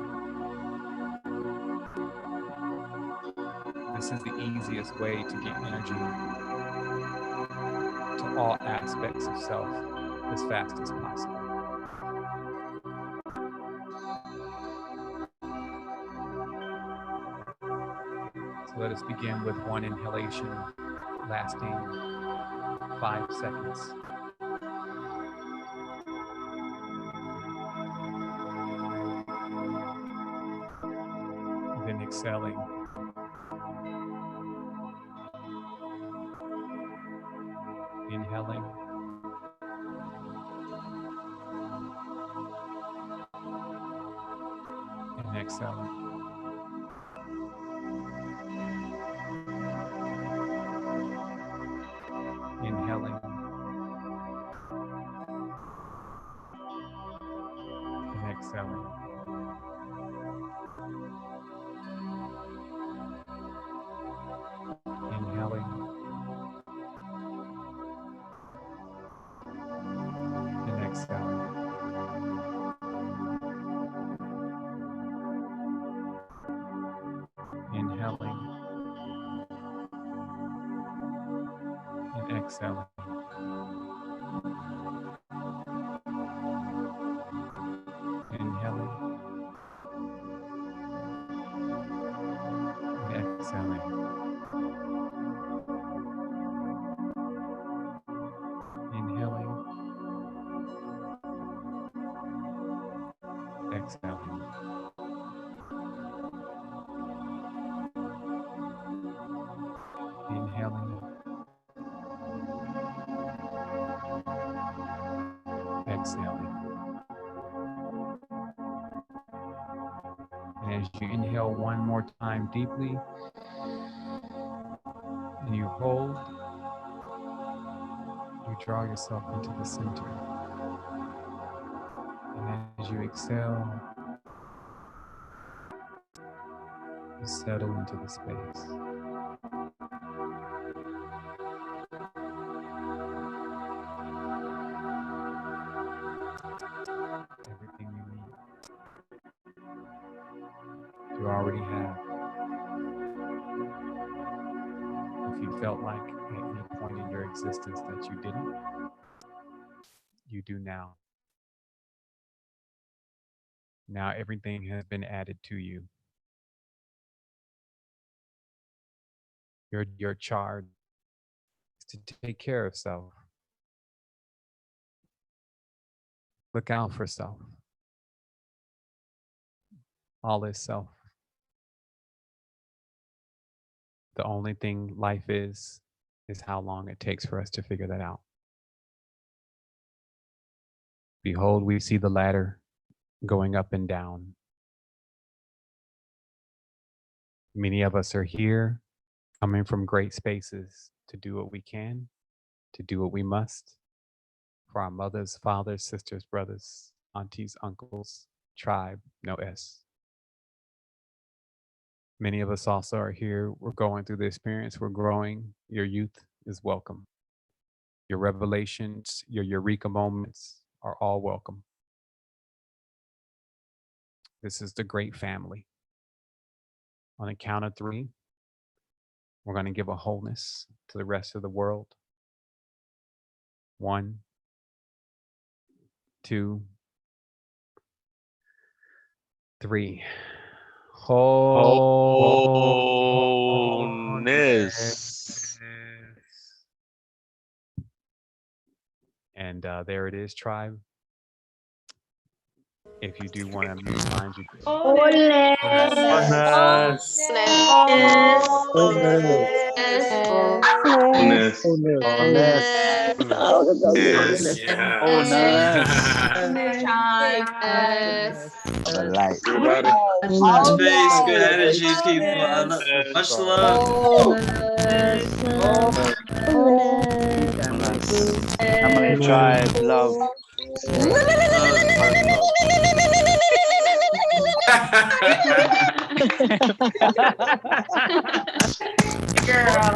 this is the easiest way to get energy to all aspects of self as fast as possible. So let us begin with one inhalation lasting 5 seconds. And then exhaling. Inhaling. And exhaling. Inhaling. And exhaling. Inhaling. And exhaling. Inhaling and exhaling. Inhaling and exhaling. Inhaling, exhaling. Inhaling, exhaling. And as you inhale one more time deeply, and you hold, you draw yourself into the center. And as you exhale, you settle into the space. You already have. If you felt like at any point in your existence that you didn't, you do now. Now everything has been added to you. Your charge is to take care of self. Look out for self. All is self. The only thing life is how long it takes for us to figure that out. Behold, we see the ladder going up and down. Many of us are here, coming from great spaces to do what we can, to do what we must, for our mothers, fathers, sisters, brothers, aunties, uncles, tribe, no S. Many of us also are here. We're going through the experience. We're growing. Your youth is welcome. Your revelations, your eureka moments are all welcome. This is the great family. On the count of 3, we're going to give a wholeness to the rest of the world. 1, 2, 3. Wholeness. And there it is, tribe. If you do want to mute lines, you can. Wholeness. Space, good energy, people. Much love. Family, tribe, love.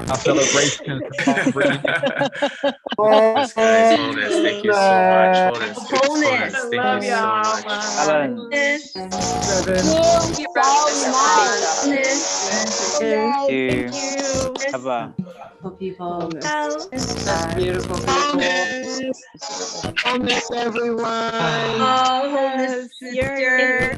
Our celebration. Wholeness, guys. Wholeness. Thank you so much. Wholeness. Thank you so much. Thank you. Abba. People. That's beautiful. Wholeness, everyone. Wholeness, sister.